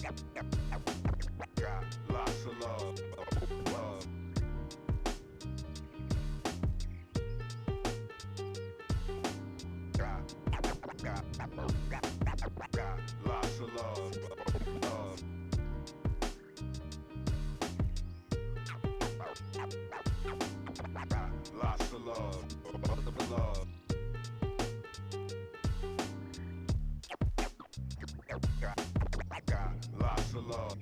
Got lots of love. Love. Got lots of love. Love. Got lots of love. Love. Got lots of love. Love. Got lots of love. Love. Got lots of love.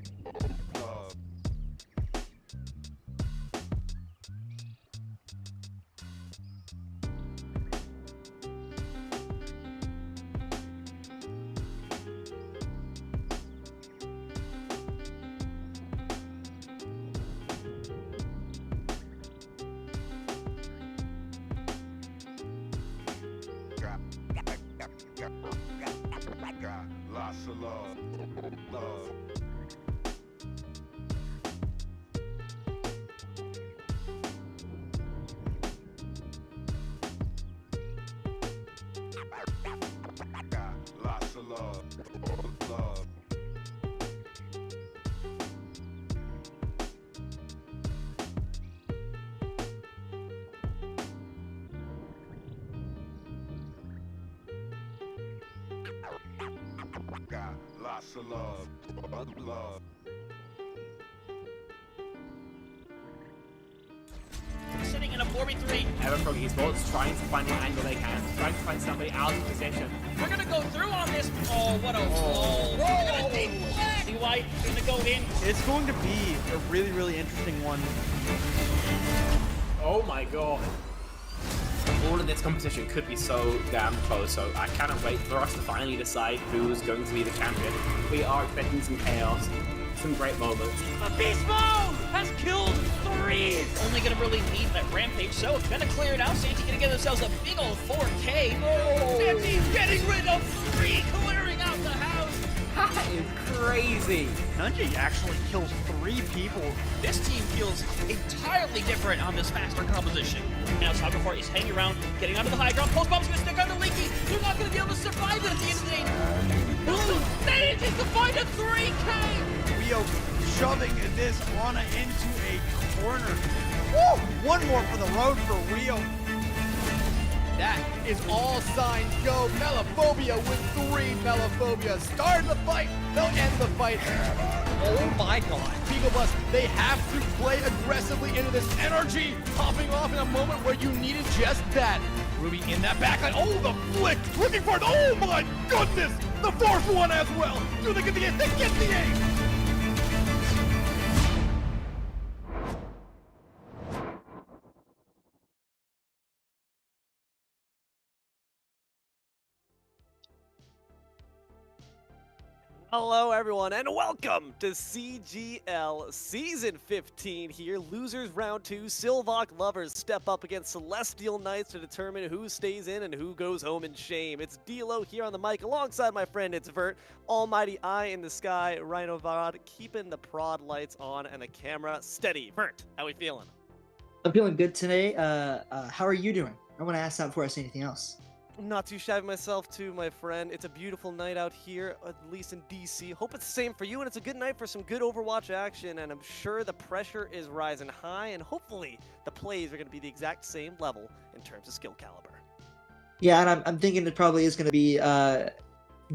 Love. Got lots of love. Love. Sitting in a 4v3. Evan from Esports trying to find the angle they can, trying to find somebody out of position. We're gonna go through on this. Oh, what a roll. We're gonna take flag. D-White gonna go in. It's going to be a really, really interesting one. Oh my god. All of this competition could be so damn close, so I cannot wait for us to finally decide who's going to be the champion. We are expecting some chaos, some great moments. Beast Mode has killed 3. Only gonna really need that rampage, so gonna clear it out. Santi gonna get themselves a big old 4K. Oh. Santi's getting rid of 3, clearing out the house. That is crazy. Nunji actually kills 3 people. This team feels entirely different on this faster composition. Now Saga is hanging around, getting onto the high ground. Post bomb's gonna stick under Leaky. They're not gonna be able to survive it at the end of the day. Blue manages to find a 3K. Rio shoving this Ana into a corner. Woo! One more for the road for Rio. That is all signs go. Melophobia with 3 Melophobia. Start the fight. They'll end the fight. Oh my god. Beagle Bus, they have to play aggressively into this energy. Popping off in a moment where you needed just that. Ruby in that backline. Oh, the flick. Looking for it. Oh my goodness. The 4th one as well. Do they get the ace? They get the ace. Hello everyone and welcome to CGL Season 15 here. Losers round 2, Silvoc lovers step up against Celestial Knights to determine who stays in and who goes home in shame. It's D-Lo here on the mic alongside my friend, it's Vert, Almighty Eye in the Sky, Rhino Varad, keeping the prod lights on and the camera steady. Vert, how we feeling? I'm feeling good today. How are you doing? I want to ask that before I say anything else. I'm not too shabby myself too, my friend. It's a beautiful night out here, at least in DC. Hope it's the same for you, and it's a good night for some good Overwatch action, and I'm sure the pressure is rising high, and hopefully the plays are going to be the exact same level in terms of skill caliber. Yeah, and I'm thinking it probably is going to be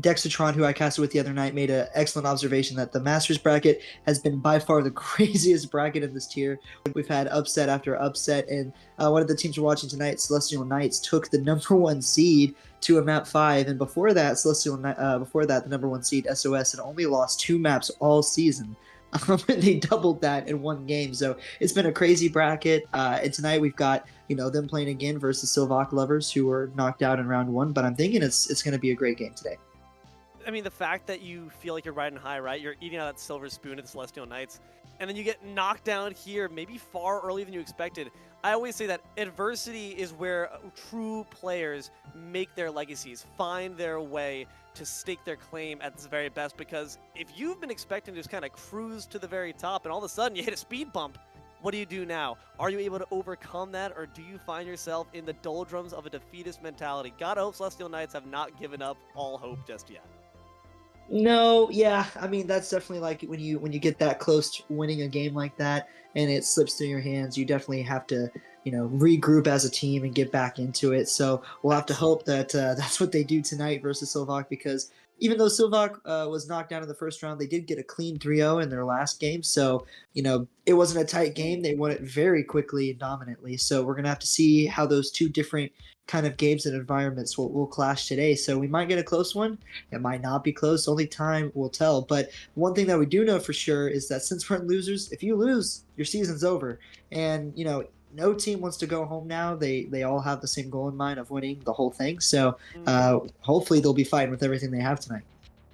Dexatron, who I casted with the other night, made an excellent observation that the Masters bracket has been by far the craziest bracket in this tier. We've had upset after upset, and one of the teams we're watching tonight, Celestial Knights, took the #1 seed to a map 5, and before that, the #1 seed, SOS, had only lost 2 maps all season. They doubled that in 1 game, so it's been a crazy bracket. And tonight we've got them playing again versus Silvoc lovers, who were knocked out in round 1. But I'm thinking it's going to be a great game today. I mean, the fact that you feel like you're riding high, right? You're eating out that silver spoon at the Celestial Knights, and then you get knocked down here, maybe far earlier than you expected. I always say that adversity is where true players make their legacies, find their way to stake their claim at its very best, because if you've been expecting to just kind of cruise to the very top and all of a sudden you hit a speed bump, what do you do now? Are you able to overcome that, or do you find yourself in the doldrums of a defeatist mentality? God hope Celestial Knights have not given up all hope just yet. No, yeah, I mean that's definitely like when you get that close to winning a game like that and it slips through your hands, you definitely have to regroup as a team and get back into it. So we'll have to hope that that's what they do tonight versus Silvoc because even though Silvoc was knocked down in the first round, they did get a clean 3-0 in their last game. So it wasn't a tight game. They won it very quickly and dominantly. So we're gonna have to see how those two different kind of games and environments will clash today. So we might get a close one. It might not be close. Only time will tell. But one thing that we do know for sure is that since we're losers, if you lose, your season's over. And no team wants to go home now. They all have the same goal in mind of winning the whole thing. So hopefully they'll be fighting with everything they have tonight.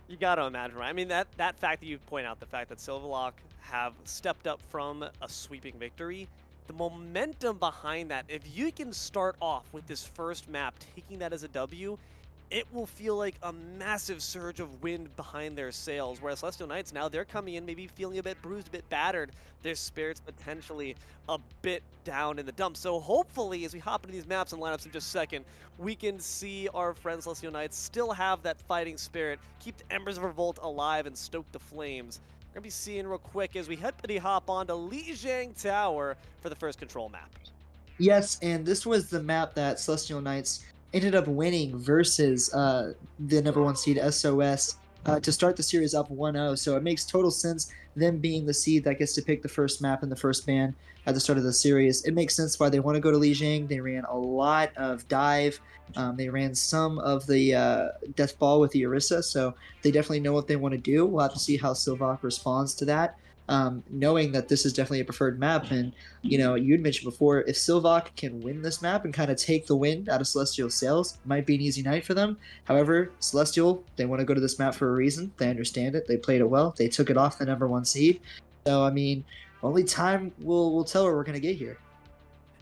You got to imagine, right? I mean, that fact that you point out, the fact that Silverlock have stepped up from a sweeping victory, the momentum behind that, if you can start off with this first map, taking that as a W, it will feel like a massive surge of wind behind their sails. Whereas Celestial Knights now, they're coming in maybe feeling a bit bruised, a bit battered. Their spirits potentially a bit down in the dumps. So hopefully, as we hop into these maps and lineups in just a second, we can see our friends Celestial Knights still have that fighting spirit, keep the embers of revolt alive and stoke the flames. We're going to be seeing real quick as we hop on to Lijiang Tower for the first control map. Yes, and this was the map that Celestial Knights ended up winning versus the #1 seed SOS to start the series up 1-0. So it makes total sense, them being the seed that gets to pick the first map in the first ban at the start of the series. It makes sense why they want to go to Lijiang. They ran a lot of dive. They ran some of the death ball with the Orisa, so they definitely know what they want to do. We'll have to see how Silvoc responds to that. Knowing that this is definitely a preferred map. And, you'd mentioned before, if Silvoc can win this map and kind of take the wind out of Celestial's sails, it might be an easy night for them. However, Celestial, they want to go to this map for a reason. They understand it. They played it well. They took it off the #1 seed. So, I mean, only time will tell where we're going to get here.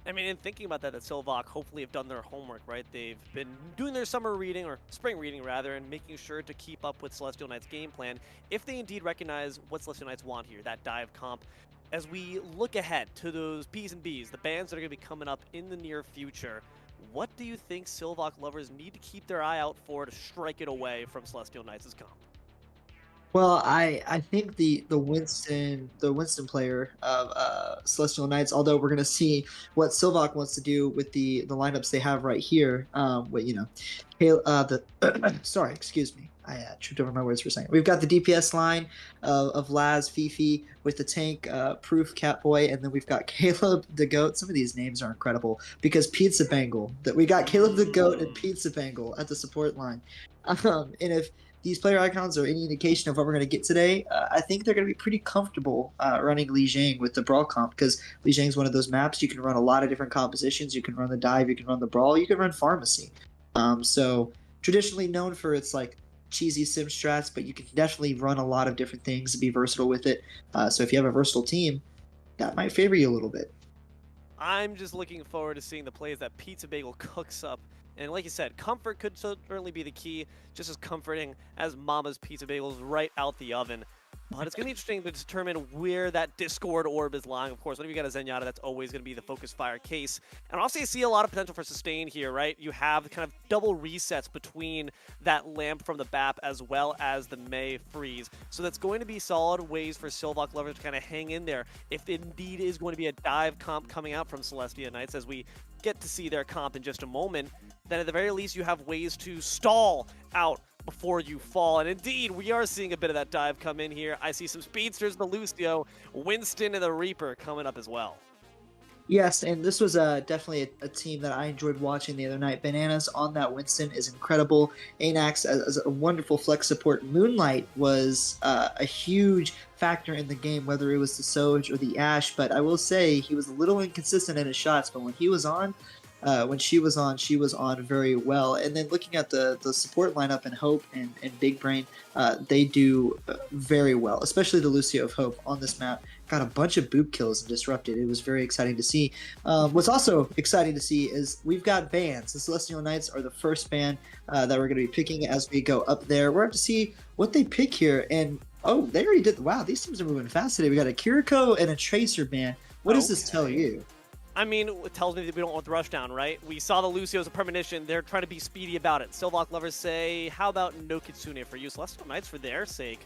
I mean, in thinking about that Silvoc hopefully have done their homework, right? They've been doing their summer reading, or spring reading rather, and making sure to keep up with Celestial Knights' game plan if they indeed recognize what Celestial Knights want here, that dive comp. As we look ahead to those P's and B's, the bans that are going to be coming up in the near future, what do you think Silvoc lovers need to keep their eye out for to strike it away from Celestial Knights' comp? Well, I think the Winston player of Celestial Knights, although we're gonna see what Silvoc wants to do with the lineups they have right here. Sorry, excuse me, I tripped over my words for a second. We've got the DPS line of Laz, Fifi with the tank, Proof, Catboy, and then we've got Caleb the Goat. Some of these names are incredible because Pizza Bangle. That we got Caleb the Goat and Pizza Bangle at the support line, and if these player icons are any indication of what we're going to get today, I think they're going to be pretty comfortable running Lijiang with the Brawl comp, because Lijiang is one of those maps you can run a lot of different compositions. You can run the dive, you can run the Brawl, you can run Pharmacy. So traditionally known for its like cheesy sim strats, but you can definitely run a lot of different things and be versatile with it. So if you have a versatile team, that might favor you a little bit. I'm just looking forward to seeing the plays that Pizza Bagel cooks up. And like you said, comfort could certainly be the key, just as comforting as Mama's Pizza Bagels right out the oven. But it's going to be interesting to determine where that Discord orb is lying. Of course, whenever you got a Zenyatta, that's always going to be the focus fire case. And also, I see a lot of potential for sustain here, right? You have kind of double resets between that lamp from the BAP as well as the Mei freeze. So that's going to be solid ways for Silvoc lovers to kind of hang in there if indeed is going to be a dive comp coming out from Celestia Knights, as we get to see their comp in just a moment. Then at the very least, you have ways to stall out before you fall. And indeed, we are seeing a bit of that dive come in here. I see some speedsters, the Lucio, Winston, and the Reaper coming up as well. Yes, and this was definitely a team that I enjoyed watching the other night. Bananas on that Winston is incredible. Anax as a wonderful flex support. Moonlight was a huge factor in the game, whether it was the Soj or the Ashe. But I will say he was a little inconsistent in his shots, but when he was on, when she was on very well. And then looking at the support lineup and Hope and Big Brain, they do very well, especially the Lucio of Hope on this map. Got a bunch of boop kills and disrupted. It was very exciting to see. What's also exciting to see is we've got bans. The Celestial Knights are the first ban that we're going to be picking as we go up there. We're going to see what they pick here. And, oh, they already did. Wow, these teams are moving fast today. We got a Kiriko and a Tracer ban. What does this tell you? I mean, it tells me that we don't want the rushdown, right? We saw the Lucio as a premonition. They're trying to be speedy about it. Silvoc lovers say, how about no Kitsune for you? Celestial Knights, for their sake,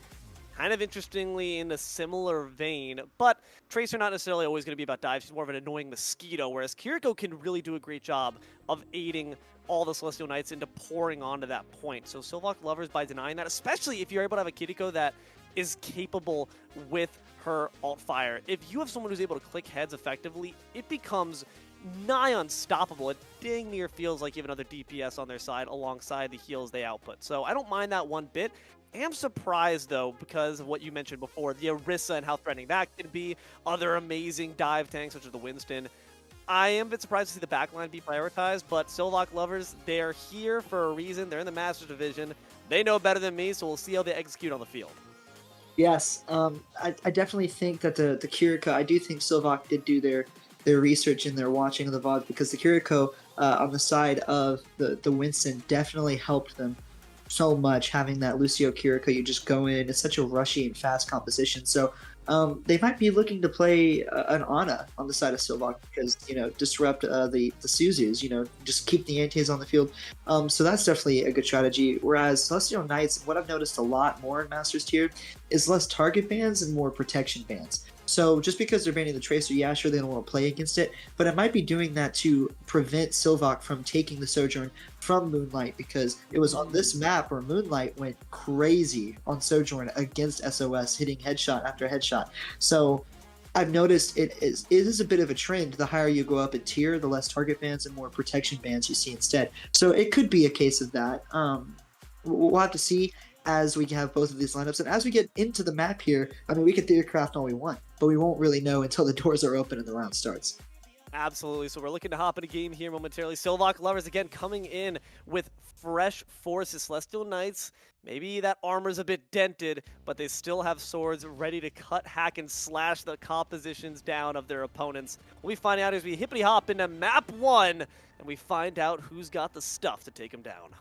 kind of interestingly in a similar vein, but Tracer not necessarily always going to be about dives. She's more of an annoying mosquito, whereas Kiriko can really do a great job of aiding all the Celestial Knights into pouring onto that point. So Silvoc lovers, by denying that, especially if you're able to have a Kiriko that is capable with her alt fire. If you have someone who's able to click heads effectively, it becomes nigh unstoppable. It dang near feels like you have another DPS on their side alongside the heals they output. So I don't mind that one bit. I am surprised, though, because of what you mentioned before, the Orisa and how threatening that can be, other amazing dive tanks such as the Winston. I am a bit surprised to see the backline be prioritized, but Silvoc lovers, they're here for a reason. They're in the Masters Division. They know better than me, so we'll see how they execute on the field. Yes, I definitely think that the Kiriko, I do think Silvoc did do their research and their watching of the VOD, because the Kiriko on the side of the Winston definitely helped them so much, having that Lucio Kiriko. You just go in, it's such a rushy and fast composition. So they might be looking to play an Ana on the side of Silvoc, because, you know, disrupt the Suzus, you know, just keep the antis on the field. So that's definitely a good strategy. Whereas Celestial Knights, what I've noticed a lot more in Masters tier is less target bans and more protection bans. So just because they're banning the Tracer, yeah, sure, they don't want to play against it, but it might be doing that to prevent Silvoc from taking the Sojourn from Moonlight, because it was on this map where Moonlight went crazy on Sojourn against SOS, hitting headshot after headshot. So I've noticed it is a bit of a trend. The higher you go up in tier, the less target bans and more protection bans you see instead. So it could be a case of that. We'll have to see as we have both of these lineups, and as we get into the map here. I mean, we can theorycraft all we want, but we won't really know until the doors are open and the round starts. Absolutely. So we're looking to hop in a game here momentarily. Silvoc lovers again coming in with fresh forces. Celestial Knights, maybe that armor's a bit dented, but they still have swords ready to cut, hack, and slash the compositions down of their opponents. What we find out is we hippity hop into map 1, and we find out who's got the stuff to take them down.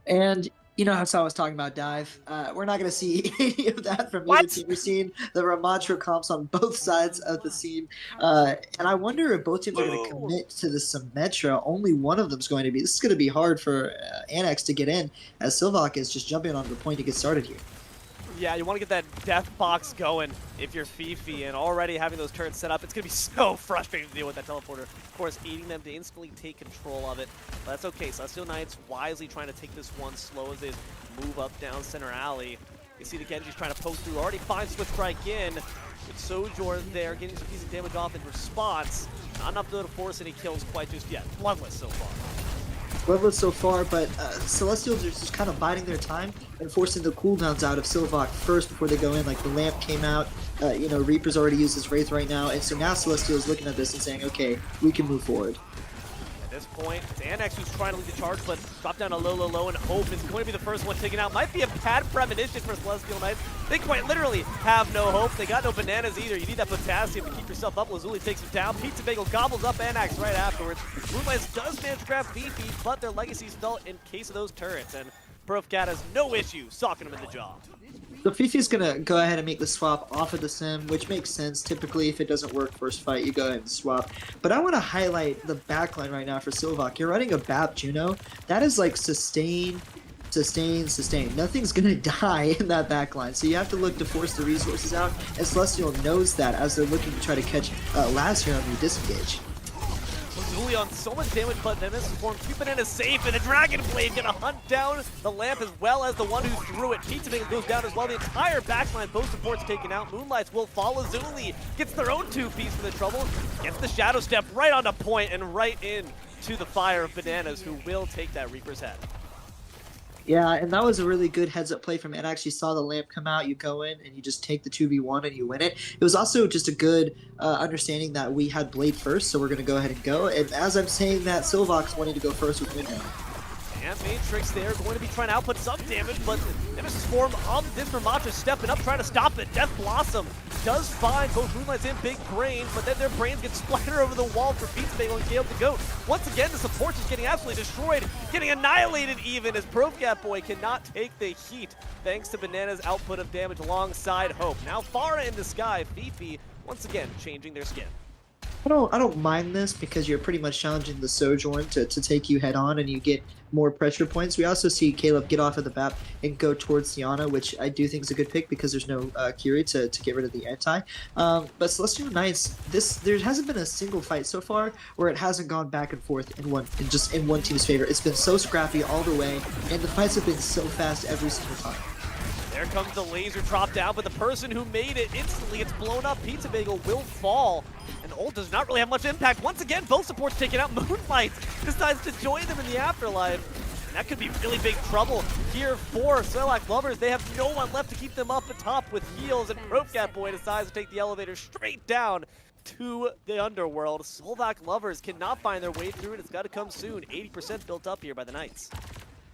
And you know, that's how I was talking about dive. We're not going to see any of that from either team. We're seeing the Ramatro comps on both sides of the scene. And I wonder if both teams are going to commit to the Symmetra. Only one of them is going to be. This is going to be hard for Annex to get in, as Silvoc is just jumping onto the point to get started here. Yeah, you want to get that death box going if you're Fifi, and already having those turrets set up, it's going to be so frustrating to deal with that teleporter. Of course, aiding them to instantly take control of it, but that's okay. Celestial Knights wisely trying to take this one slow as they move up down center alley. You see the Genji's trying to poke through, already finds Switch Strike in, with Sojourn there getting some decent damage off in response. Not enough to force any kills quite just yet. Bloodless so far. Bloodless so far, but Celestials are just kind of biding their time and forcing the cooldowns out of Silvoc first before they go in. Like, the Lamp came out, you know, Reaper's already used his Wraith right now, and so now Celestial's looking at this and saying, okay, we can move forward. At this point, it's Annex who's trying to lead the charge, but drop down a low, and Hope is going to be the first one taken out. Might be a bad premonition for Celestial Knights. They quite literally have no hope. They got no bananas either. You need that potassium to keep yourself up. Lazuli takes him down. Pizza Bagel gobbles up Annex right afterwards. Moonlight does manage to grab Fifi, but their legacies fell in case of those turrets, and Profcat has no issue socking him in the jaw. So Fifi's gonna go ahead and make the swap off of the Sim, which makes sense. Typically, if it doesn't work first fight, you go ahead and swap. But I want to highlight the backline right now for Silvoc. You're running a BAP Juno. That is like sustain, sustain, sustain. Nothing's gonna die in that backline, so you have to look to force the resources out. And Celestial knows that as they're looking to try to catch Laz here on the disengage. Lazuli on so much damage, but then this form, keep Banana safe, and the Dragon Blade gonna hunt down the Lamp as well as the one who threw it. Pizza Bagel goes down as well. The entire backline, both supports taken out. Moonlights will follow Lazuli. Gets their own 2-piece for the trouble. Gets the Shadow Step right onto point and right in to the fire of Bananas, who will take that Reaper's head. Yeah, and that was a really good heads-up play from Annex. You saw the Lamp come out, you go in, and you just take the 2v1 and you win it. It was also just a good understanding that we had Blade first, so we're going to go ahead and go. And as I'm saying that, Silvoc's wanting to go first with Windham. And Matrix there going to be trying to output some damage, but Nemesis form of this Ramattra stepping up, trying to stop it. Death Blossom does find both Moonlights and Big Brain, but then their brains get splattered over the wall for Pizza Bagel and Gale to Goat. Once again, the support is getting absolutely destroyed, getting annihilated even, as Profcat Boy cannot take the heat thanks to Banana's output of damage alongside Hope. Now Farah in the sky, Fifi once again changing their skin. I don't mind this because you're pretty much challenging the Sojourn to take you head on and you get more pressure points. We also see Caleb get off of the map and go towards Tiana, which I do think is a good pick because there's no Curie to get rid of the anti. But Celestial Knights, there hasn't been a single fight so far where it hasn't gone back and forth in one team's favor. It's been so scrappy all the way, and the fights have been so fast every single time. There comes the laser drop down, but the person who made it instantly gets blown up. Pizza Bagel will fall, and ult does not really have much impact. Once again, both supports taken out. Moonlight decides to join them in the afterlife. And that could be really big trouble here for Silvoc Lovers. They have no one left to keep them up atop with heals, and Propcat Boy decides to take the elevator straight down to the underworld. Silvoc Lovers cannot find their way through, and it's got to come soon. 80% built up here by the Knights.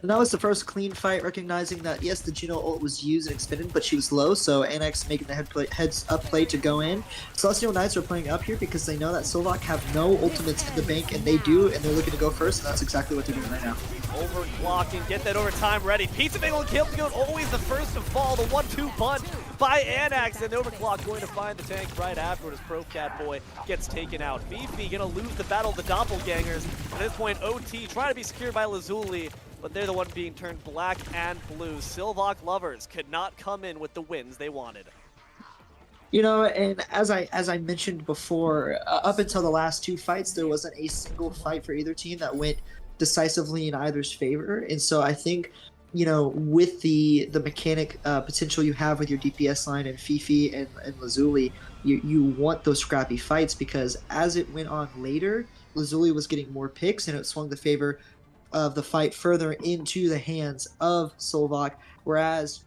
And that was the first clean fight, recognizing that, yes, the Juno ult was used and expended, but she was low, so Annex making the heads up play to go in. Celestial Knights are playing up here because they know that Silvoc have no ultimates in the bank, and they do, and they're looking to go first, and that's exactly what they're doing right now. Overclock and get that overtime ready. Pizza Bagel and Killfield always the first to fall. The 1-2 punch by Anax, and Overclock going to find the tank right afterward as Propcat Boy gets taken out. Fifi gonna lose the battle of the doppelgangers. At this point, OT trying to be secured by Lazuli, but they're the one being turned black and blue. Silvoc Lovers could not come in with the wins they wanted. You know, and as I mentioned before, up until the last two fights, there wasn't a single fight for either team that went decisively in either's favor. And so I think, you know, with the mechanic potential you have with your DPS line and Fifi and Lazuli, you want those scrappy fights, because as it went on later, Lazuli was getting more picks and it swung the favor of the fight further into the hands of Silvoc, whereas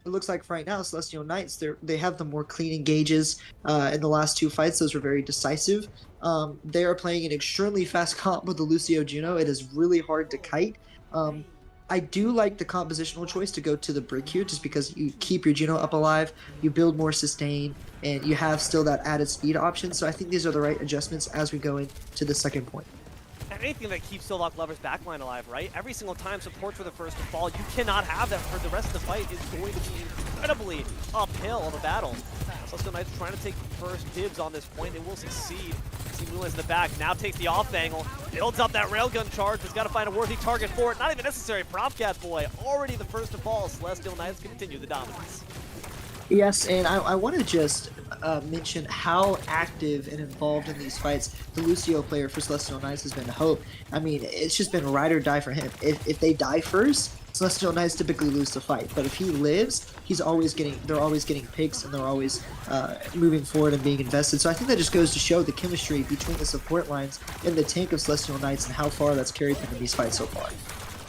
it looks like right now Celestial Knights, they have the more clean engages in the last two fights. Those were very decisive. They are playing an extremely fast comp with the Lucio Juno. It is really hard to kite. I do like the compositional choice to go to the Brig here, just because you keep your Juno up alive, you build more sustain, and you have still that added speed option. So I think these are the right adjustments as we go into the second point. And anything that keeps Silvoc Lovers' backline alive, right? Every single time supports for the first to fall, you cannot have that for the rest of the fight. Is going to be incredibly uphill of a battle. Celestial Knights trying to take first dibs on this point. They will succeed. See Moonlight's in the back, now takes the off angle, builds up that railgun charge, has got to find a worthy target for it. Not even necessary. Propcat Boy already the first to fall. Celestial Knights continue the dominance. Yes, and I want to just mention how active and involved in these fights the Lucio player for Celestial Knights has been. Hope. I mean, it's just been ride or die for him. If they die first, Celestial Knights typically lose the fight. But if he lives, they're always getting picks, and they're always moving forward and being invested. So I think that just goes to show the chemistry between the support lines and the tank of Celestial Knights and how far that's carried them in these fights so far.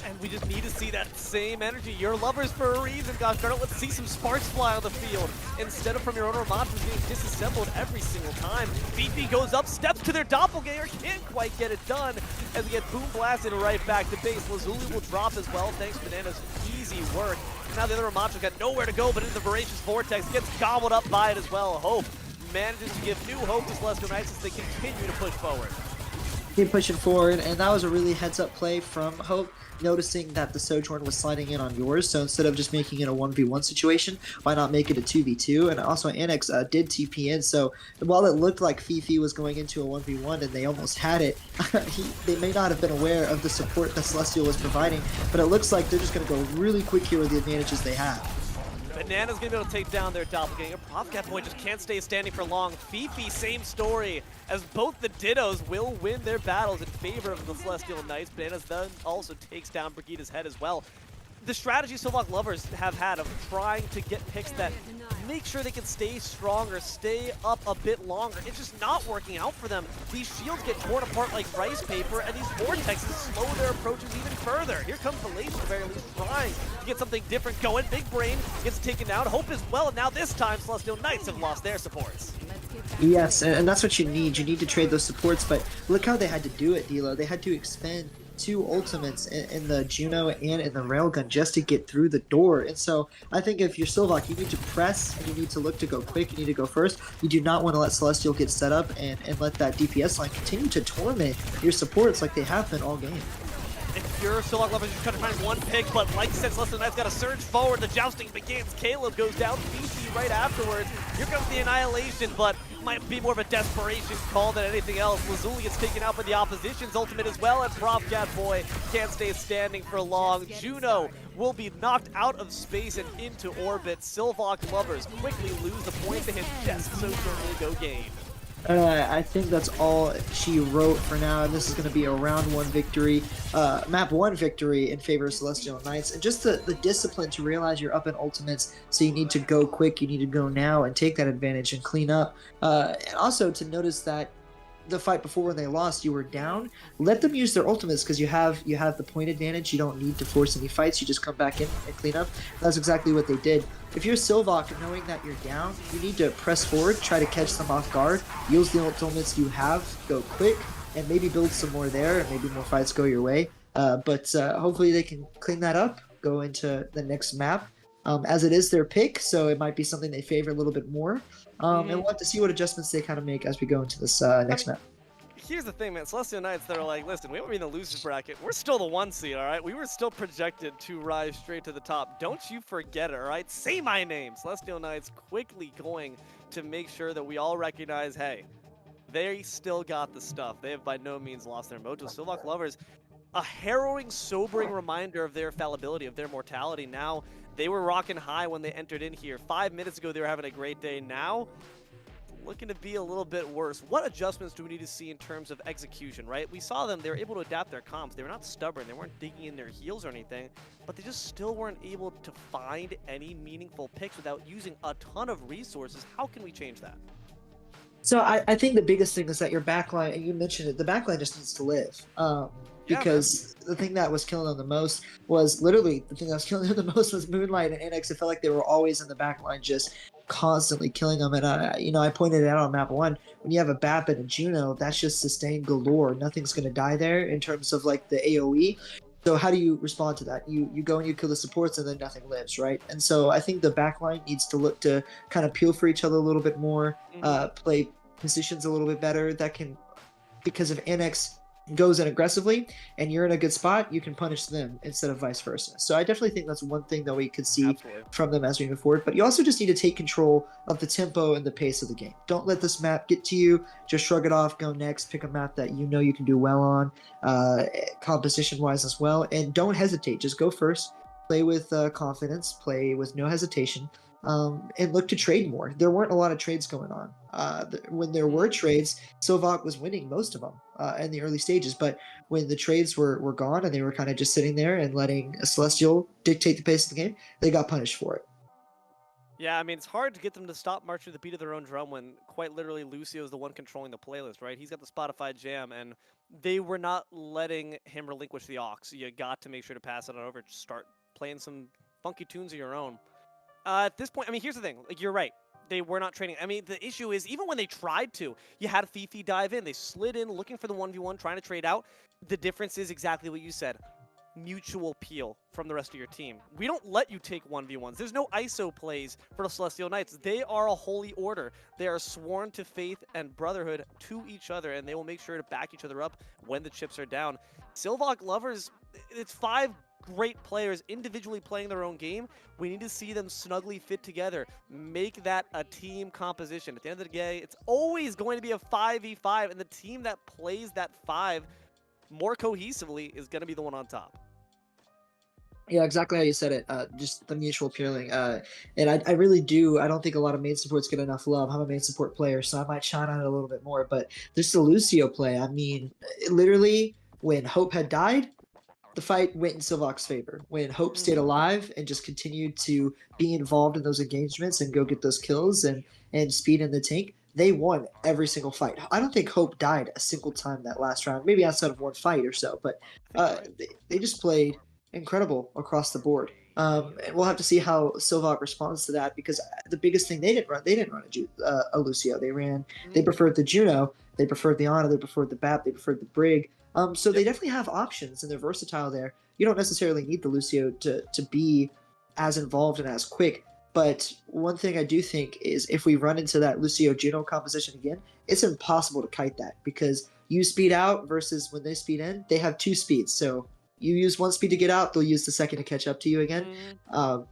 And we just need to see that same energy. You're lovers for a reason, gosh darn it. Let's see some sparks fly on the field instead of from your own Ramontas being disassembled every single time. Fifi goes up, steps to their doppelganger, can't quite get it done as we get boom blasted right back to base. Lazuli will drop as well, thanks to Bananas' easy work. Now the other Ramontas got nowhere to go but into the Voracious Vortex, gets gobbled up by it as well. Hope manages to give new hope to Celestial Knights as they continue to push forward. Keep pushing forward, and that was a really heads-up play from Hope, noticing that the Sojourn was sliding in on yours. So instead of just making it a 1v1 situation, why not make it a 2v2? And also Annex did TP in, so while it looked like Fifi was going into a 1v1 and they almost had it, they may not have been aware of the support that Celestial was providing, but it looks like they're just going to go really quick here with the advantages they have. Banana's gonna be able to take down their doppelganger. Propcat Boy just can't stay standing for long. Fifi, same story, as both the Dittos will win their battles in favor of the Celestial Knights. Bananas then also takes down Brigida's head as well. The strategy Silvoc Lovers have had of trying to get picks that make sure they can stay stronger, stay up a bit longer, it's just not working out for them. These shields get torn apart like rice paper, and these vortexes slow their approaches even further. Here comes the Lace at the very least, trying to get something different going. Big Brain gets taken down. Hope as well, and now this time Celestial Knights have lost their supports. Yes, and that's what you need. You need to trade those supports, but look how they had to do it, D'Lo. They had to expend two ultimates in the Juno and in the Railgun just to get through the door. And so I think if you're Silvoc, you need to press and you need to look to go quick. You need to go first. You do not want to let Celestial get set up and let that DPS line continue to torment your supports like they have been all game. And pure. Silvoc Lovers just trying to find one pick, but like I said, Celestial Knight's got to surge forward. The jousting begins. Caleb goes down. BC right afterwards. Here comes the annihilation, but might be more of a desperation call than anything else. Lazuli gets taken out by the opposition's ultimate as well, and Propcat Boy can't stay standing for long. Juno will be knocked out of space and into orbit. Silvoc Lovers quickly lose the point to him just so shortly ago game. I think that's all she wrote for now, and this is going to be a round 1 victory, map 1 victory in favor of Celestial Knights, and just the discipline to realize you're up in ultimates, so you need to go quick, you need to go now and take that advantage and clean up, and also to notice that the fight before when they lost, you were down. Let them use their ultimates because you have the point advantage. You don't need to force any fights. You just come back in and clean up. That's exactly what they did. If you're Silvoc, knowing that you're down, you need to press forward, try to catch them off guard, use the ultimates you have, go quick, and maybe build some more there, and maybe more fights go your way. But hopefully they can clean that up, go into the next map. As it is their pick, so it might be something they favor a little bit more. And we'll have to see what adjustments they kind of make as we go into this next map. Here's the thing, man. Celestial Knights, they're like, listen, we haven't been in the losers bracket. We're still the 1 seed, all right? We were still projected to rise straight to the top. Don't you forget it, all right? Say my name. Celestial Knights quickly going to make sure that we all recognize, hey, they still got the stuff. They have by no means lost their mojo. Silvoc Lovers, a harrowing, sobering reminder of their fallibility, of their mortality. Now, they were rocking high when they entered in here. 5 minutes ago, they were having a great day. Now, looking to be a little bit worse. What adjustments do we need to see in terms of execution, right? We saw them, they were able to adapt their comps. They were not stubborn, they weren't digging in their heels or anything, but they just still weren't able to find any meaningful picks without using a ton of resources. How can we change that? So I think the biggest thing is that your backline, and you mentioned it, the backline just needs to live. Because the thing that was killing them the most was literally the thing that was killing them the most was Moonlight and NX. It felt like they were always in the backline, just constantly killing them. And I pointed it out on map 1. When you have a BAP and a Juno, that's just sustained galore. Nothing's gonna die there in terms of like the AOE. So how do you respond to that? You go and you kill the supports, and then nothing lives, right? And so I think the backline needs to look to kind of peel for each other a little bit more, play positions a little bit better. That can, because if NX goes in aggressively and you're in a good spot, you can punish them instead of vice versa. So I definitely think that's one thing that we could see from them as we move forward. But you also just need to take control of the tempo and the pace of the game. Don't let this map get to you. Just shrug it off, go next, pick a map that you know you can do well on, composition-wise as well, and don't hesitate. Just go first. Play with confidence, play with no hesitation, and look to trade more. There weren't a lot of trades going on. When there were trades, Silvoc was winning most of them in the early stages, but when the trades were gone and they were kind of just sitting there and letting a Celestial dictate the pace of the game, they got punished for it. Yeah, I mean, it's hard to get them to stop marching to the beat of their own drum when quite literally Lucio is the one controlling the playlist, right? He's got the Spotify jam, and they were not letting him relinquish the aux. You got to make sure to pass it on over. Just start playing some funky tunes of your own. At this point, I mean, here's the thing. Like, you're right. They were not trading. I mean, the issue is, even when they tried to, you had Fifi dive in. They slid in, looking for the 1v1, trying to trade out. The difference is exactly what you said. Mutual peel from the rest of your team. We don't let you take 1v1s. There's no ISO plays for the Celestial Knights. They are a holy order. They are sworn to faith and brotherhood to each other, and they will make sure to back each other up when the chips are down. Silvoc Lovers, it's 5 great players individually playing their own game. We need to see them snugly fit together. Make that a team composition. At the end of the day, it's always going to be a 5v5, and the team that plays that 5 more cohesively is going to be the one on top. Yeah, exactly how you said it. Just the mutual peeling. And I really do. I don't think a lot of main supports get enough love. I'm a main support player, so I might shine on it a little bit more. But this the Lucio play. I mean, literally, when Hope had died, the fight went in Silvoc's favor. When Hope stayed alive and just continued to be involved in those engagements and go get those kills and speed in the tank, they won every single fight. I don't think Hope died a single time that last round, maybe outside of one fight or so. But they just played incredible across the board. And we'll have to see how Silvoc responds to that, because the biggest thing they didn't run a Lucio. They preferred the Juno, they preferred the Ana, they preferred the BAP, they preferred the Brig. So they definitely have options, and they're versatile there. You don't necessarily need the Lucio to be as involved and as quick. But one thing I do think is, if we run into that Lucio Juno composition again, it's impossible to kite that, because you speed out versus when they speed in, they have 2 speeds. So You use one speed to get out, they'll use the second to catch up to you again.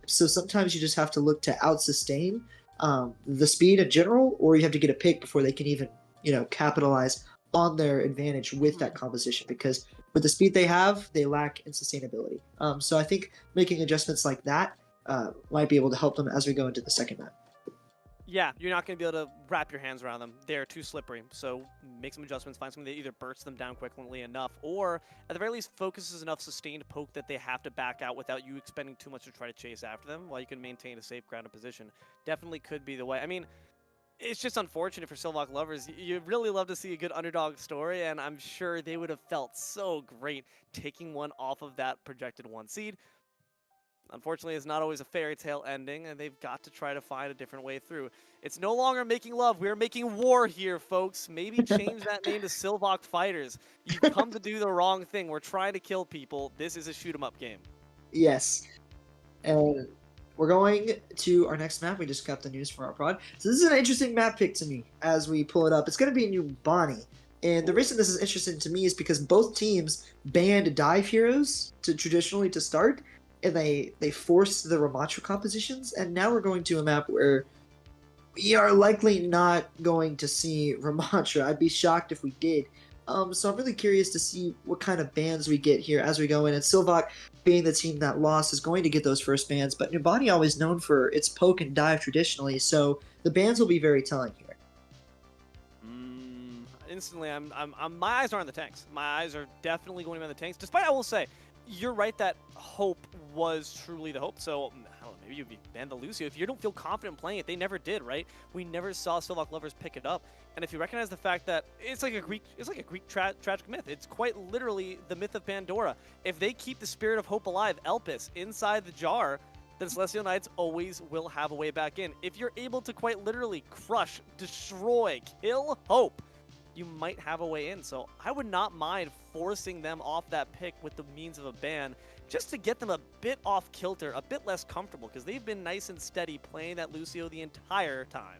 So sometimes you just have to look to out-sustain the speed in general, or you have to get a pick before they can even, capitalize on their advantage with that composition, because with the speed they have, they lack in sustainability. So I think making adjustments like that might be able to help them as we go into the second map. Yeah, you're not going to be able to wrap your hands around them. They're too slippery. So make some adjustments, find something that either bursts them down quickly enough, or at the very least focuses enough sustained poke that they have to back out without you expending too much to try to chase after them, while you can maintain a safe grounded position. Definitely could be the way. I mean, it's just unfortunate for Silvoc lovers. You really love to see a good underdog story, and I'm sure they would have felt so great taking one off of that projected 1 seed. Unfortunately, it's not always a fairy tale ending, and they've got to try to find a different way through. It's no longer making love. We're making war here, folks. Maybe change that name to Silvoc Fighters. You've come to do the wrong thing. We're trying to kill people. This is a shoot-'em-up game. Yes. And we're going to our next map. We just got the news from our prod. So this is an interesting map pick to me as we pull it up. It's going to be New Bonnie. And the reason this is interesting to me is because both teams banned dive heroes traditionally to start, and they forced the Ramattra compositions, and now we're going to a map where we are likely not going to see Ramattra. I'd be shocked if we did. So I'm really curious to see what kind of bans we get here as we go in. And Silvoc, being the team that lost, is going to get those first bans, but Nubani always known for its poke and dive traditionally, so the bans will be very telling here. Instantly, my eyes are on the tanks. My eyes are definitely going to be on the tanks, despite I will say, you're right that hope was truly the hope. So, I don't know, maybe you'd ban the Lucio. If you don't feel confident playing it, they never did, right? We never saw Silvoc lovers pick it up. And if you recognize the fact that it's like a Greek tragic myth, it's quite literally the myth of Pandora. If they keep the spirit of hope alive, Elpis, inside the jar, then Celestial Knights always will have a way back in. If you're able to quite literally crush, destroy, kill hope, you might have a way in. So I would not mind forcing them off that pick with the means of a ban, just to get them a bit off kilter, a bit less comfortable, because they've been nice and steady playing that Lucio the entire time.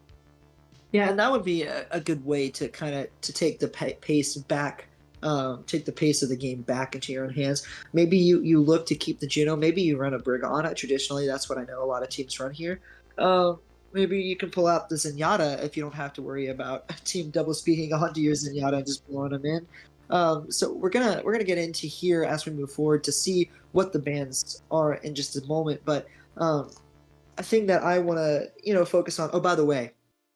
Yeah, and that would be a good way to take the pace back, take the pace of the game back into your own hands. Maybe you look to keep the Juno. Maybe you run a Brigana. Traditionally, that's what I know a lot of teams run here. Maybe you can pull out the Zenyatta if you don't have to worry about a team double speeding onto your Zenyatta and just blowing them in. So we're gonna get into here as we move forward to see what the bans are in just a moment. But a thing that I want to focus on. Oh, by the way,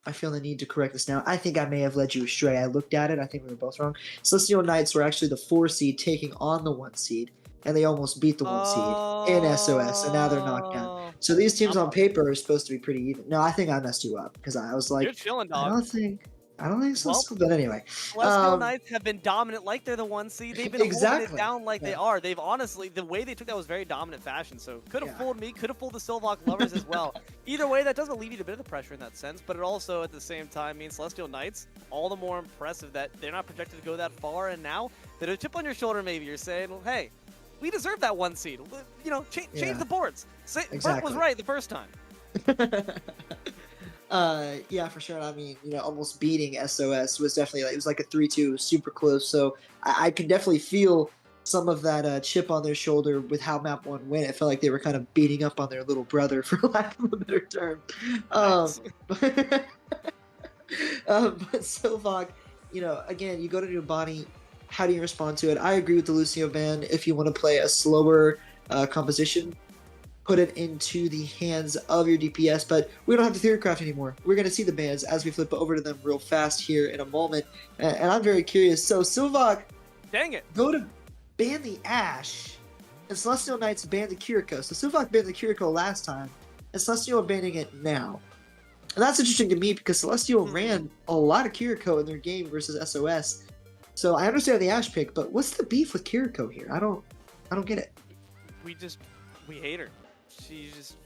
I feel the need to correct this now. I think I may have led you astray. I looked at it. I think we were both wrong. Celestial Knights were actually the 4 seed taking on the 1 seed. And they almost beat the 1 seed in SOS, and now they're knocked down. So these teams on paper are supposed to be pretty even. No, I think I messed you up, because I was like, you're chilling, dog. I don't think so. But anyway, Celestial Knights have been dominant like they're the 1 seed. They've been holding it down like they are. They've honestly, the way they took that was very dominant fashion. So could have fooled me, could have fooled the Silvoc lovers as well. Either way, that does alleviate a bit of the pressure in that sense, but it also at the same time means Celestial Knights all the more impressive that they're not projected to go that far. And now that a chip on your shoulder, maybe you're saying, well, hey, we deserve that 1 seed. Change the boards. Bert was right the first time. Yeah, for sure. I mean, almost beating SOS was definitely it was like a 3-2, super close. So I can definitely feel some of that chip on their shoulder with how map 1 went. It felt like they were kind of beating up on their little brother, for lack of a better term. Nice. But Silvoc, again, you go to New Bonnie. How do you respond to it? I agree with the Lucio ban. If you want to play a slower composition, put it into the hands of your DPS, but we don't have to theorycraft anymore. We're going to see the bans as we flip over to them real fast here in a moment, and I'm very curious. So Silvoc, dang it, go to ban the Ashe, and Celestial Knights ban the Kiriko. So Silvoc banned the Kiriko last time, and Celestial are banning it now. And that's interesting to me because Celestial ran a lot of Kiriko in their game versus SOS. So I understand the Ashe pick, but what's the beef with Kiriko here? I don't get it. We hate her. She's just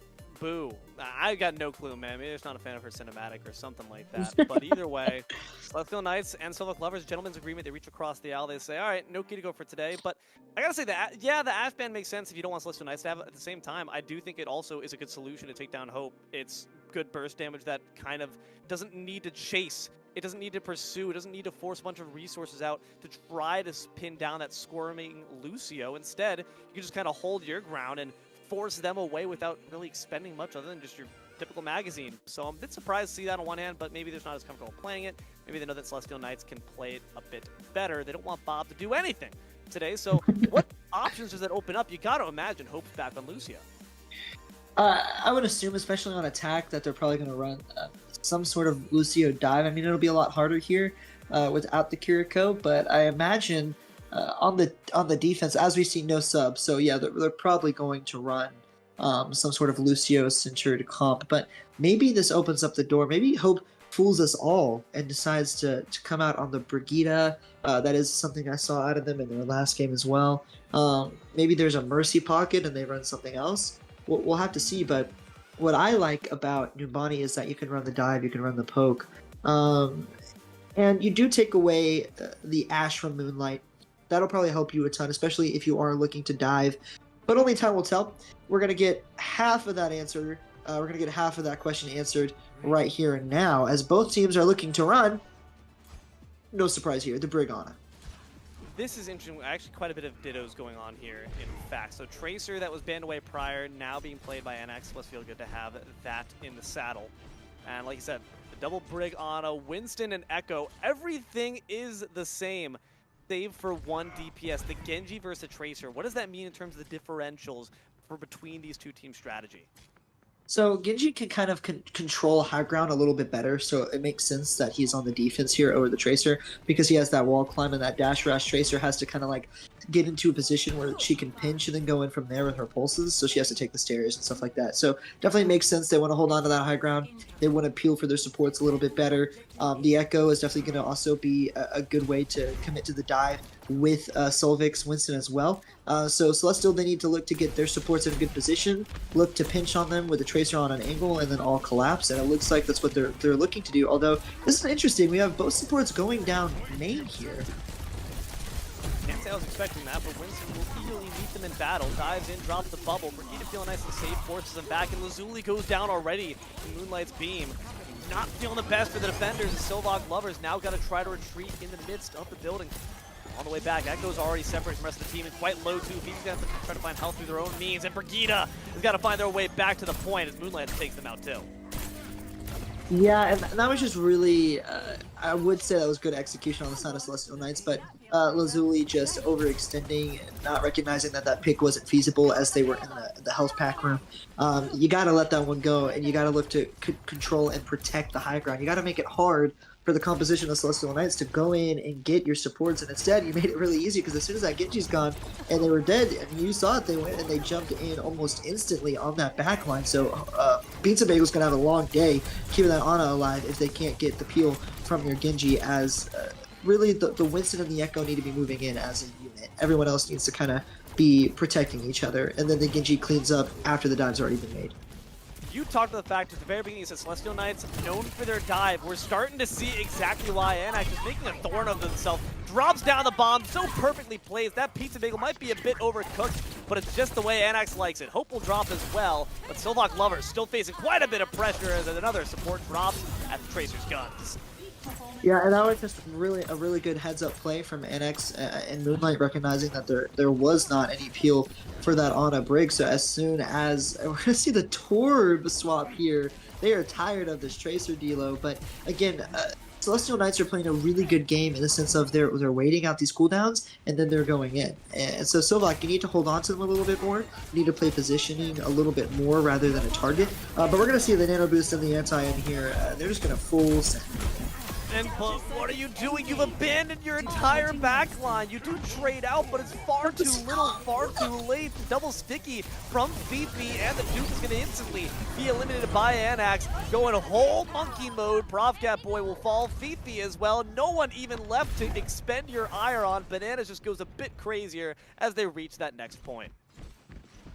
boo. I got no clue, man. Maybe I'm just not a fan of her cinematic or something like that. But either way, Celestial Knights and Silvoc lovers, gentlemen's agreement. They reach across the aisle. They say, all right, no Kiriko for today. But I gotta say that, yeah, the Ashe ban makes sense if you don't want Celestial Knights to have it. At the same time, I do think it also is a good solution to take down Hope. It's good burst damage that kind of doesn't need to chase It doesn't need to pursue. It doesn't need to force a bunch of resources out to try to pin down that squirming Lucio. Instead, you can just kind of hold your ground and force them away without really expending much other than just your typical magazine. So I'm a bit surprised to see that on one hand, but maybe they're not as comfortable playing it. Maybe they know that Celestial Knights can play it a bit better. They don't want Bob to do anything today. So what options does that open up? You got to imagine Hope's back on Lucio. I would assume, especially on attack, that they're probably going to run some sort of Lucio dive. I mean, it'll be a lot harder here without the Kiriko, but I imagine on the defense, as we see, no sub. So yeah, they're probably going to run some sort of Lucio-centered comp. But maybe this opens up the door. Maybe Hope fools us all and decides to come out on the Brigida. That is something I saw out of them in their last game as well. Maybe there's a Mercy Pocket and they run something else. We'll have to see, but what I like about Numbani is that you can run the dive, you can run the poke, and you do take away the Ash from Moonlight. That'll probably help you a ton, especially if you are looking to dive, but only time will tell. We're going to get half of that answer, we're going to get half of that question answered right here and now, as both teams are looking to run, no surprise here, the Brigana. This is interesting. Actually, quite a bit of dittos going on here, in fact. So Tracer, that was banned away prior, now being played by NX. Must feel good to have that in the saddle. And like you said, the double Brig Ana, Winston and Echo, everything is the same, save for one DPS. The Genji versus the Tracer. What does that mean in terms of the differentials for between these two team strategy? So Genji can kind of control high ground a little bit better, so it makes sense that he's on the defense here over the Tracer, because he has that wall climb and that dash rush. Tracer has to kind of like get into a position where she can pinch and then go in from there with her pulses, so she has to take the stairs and stuff like that. So definitely makes sense. They want to hold on to that high ground. They want to peel for their supports a little bit better. The Echo is definitely going to also be a good way to commit to the dive with Silvoc's Winston as well. So Celestial, they need to look to get their supports in a good position, look to pinch on them with the Tracer on an angle, and then all collapse, and it looks like that's what they're looking to do. Although, this is interesting, we have both supports going down main here. Can't say I was expecting that, but Winston will easily meet them in battle. Dives in, drops the bubble. Brigida feeling nice and safe, forces them back, and Lazuli goes down already in Moonlight's beam. Not feeling the best for the defenders. The Silvoc lovers now got to try to retreat in the midst of the building. On the way back, Echo's already separate from the rest of the team and quite low too. He's going to have to try to find health through their own means, and Brigida has got to find their way back to the point as Moonlight takes them out too. Yeah, and that was just really, I would say that was good execution on the side of Celestial Knights, but Lazuli just overextending and not recognizing that that pick wasn't feasible as they were in the health pack room. You got to let that one go, and you got to look to control and protect the high ground. You got to make it hard for the composition of Celestial Knights to go in and get your supports, and instead you made it really easy, because as soon as that Genji's gone and they were dead, and you saw it, they went and they jumped in almost instantly on that backline. So Beans and Bagel's gonna have a long day keeping that Ana alive if they can't get the peel from their Genji, as really the Winston and the Echo need to be moving in as a unit. Everyone else needs to kind of be protecting each other, and then the Genji cleans up after the dive's already been made. You talked to the fact at the very beginning, you said Celestial Knights known for their dive. We're starting to see exactly why Anax is making a thorn of himself. Drops down the bomb, so perfectly placed. That pizza bagel might be a bit overcooked, but it's just the way Anax likes it. Hope will drop as well, but Silvoc lovers still facing quite a bit of pressure as another support drops at the Tracer's guns. Yeah, and that was just a really good heads-up play from NX and Moonlight, recognizing that there was not any peel for that Ana Brig. So as soon as we're gonna see the Torb swap here, they are tired of this Tracer Delo. But again, Celestial Knights are playing a really good game in the sense of they're waiting out these cooldowns and then they're going in. And so Silvoc, you need to hold on to them a little bit more. You need to play positioning a little bit more rather than a target. But we're gonna see the nano boost and the anti in here. They're just gonna full send. And but what are you doing? You've abandoned your entire backline. You do trade out, but it's far too little, far too late. Double sticky from Fifi, and the Duke is going to instantly be eliminated by Anax. Going whole monkey mode. Profcat Boy will fall. Fifi as well. No one even left to expend your ire on. Bananas just goes a bit crazier as they reach that next point.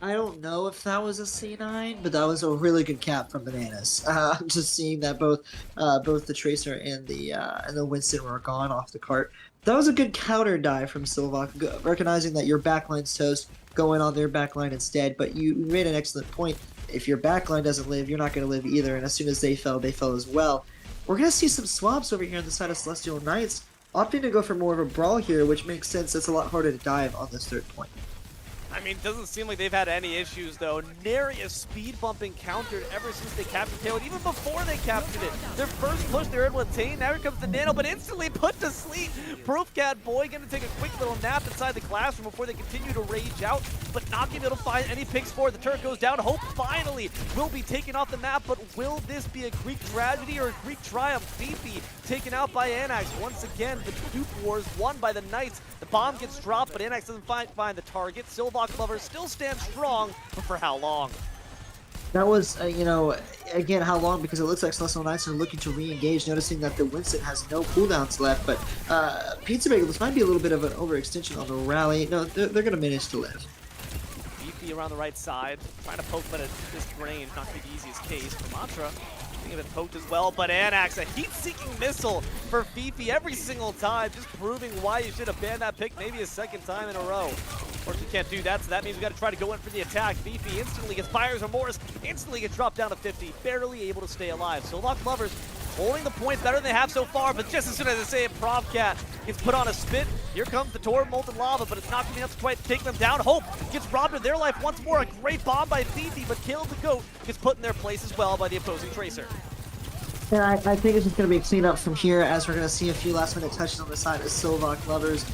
I don't know if that was a C9, but that was a really good cap from Bananas. Just seeing that both the Tracer and the Winston were gone off the cart. That was a good counter dive from Silvoc, recognizing that your backline's toast, going on their backline instead. But you made an excellent point. If your backline doesn't live, you're not going to live either. And as soon as they fell as well. we're going to see some swaps over here on the side of Celestial Knights, opting to go for more of a brawl here, which makes sense. It's a lot harder to dive on this third point. I mean, it doesn't seem like they've had any issues, though. Nary a speed bump encountered ever since they captured Tail, and even before they captured it. Their first push, they're in with Tane. Now here comes the Nano, but instantly put to sleep. Proofcat Boy gonna take a quick little nap inside the classroom before they continue to rage out, but not being able to find any picks for it. The turret goes down. Hope finally will be taken off the map, but will this be a Greek tragedy or a Greek triumph? Fifi taken out by Anax. Once again, the Dupe Wars won by the Knights. The bomb gets dropped, but Anax doesn't find the target. Silvoc Lovers still stand strong, but for how long? That was, you know, again, how long? Because it looks like Celestial Knights are looking to re-engage, noticing that the Winston has no cooldowns left. But Pizza Bagel, this might be a little bit of an overextension on the rally. No, they're going to manage to live. Fifi around the right side, trying to poke, but at this range, not going to be the easiest case. For Mantra, I think of it poked as well, but Anax, a heat-seeking missile for Fifi every single time, just proving why you should have banned that pick maybe a second time in a row. Of course, we can't do that, so that means we got to try to go in for the attack. Fifi instantly gets Buyer's Remorse, instantly gets dropped down to 50, barely able to stay alive. Silvoc Lovers holding the points better than they have so far, but just as soon as I say it, Provcat gets put on a spit. Here comes the Torrent Molten Lava, but it's not going to be enough to quite take them down. Hope gets robbed of their life once more. A great bomb by Fifi, but Killed the Goat gets put in their place as well by the opposing Tracer. And I think it's just going to be a cleanup from here, as we're going to see a few last-minute touches on the side of Silvoc Lovers.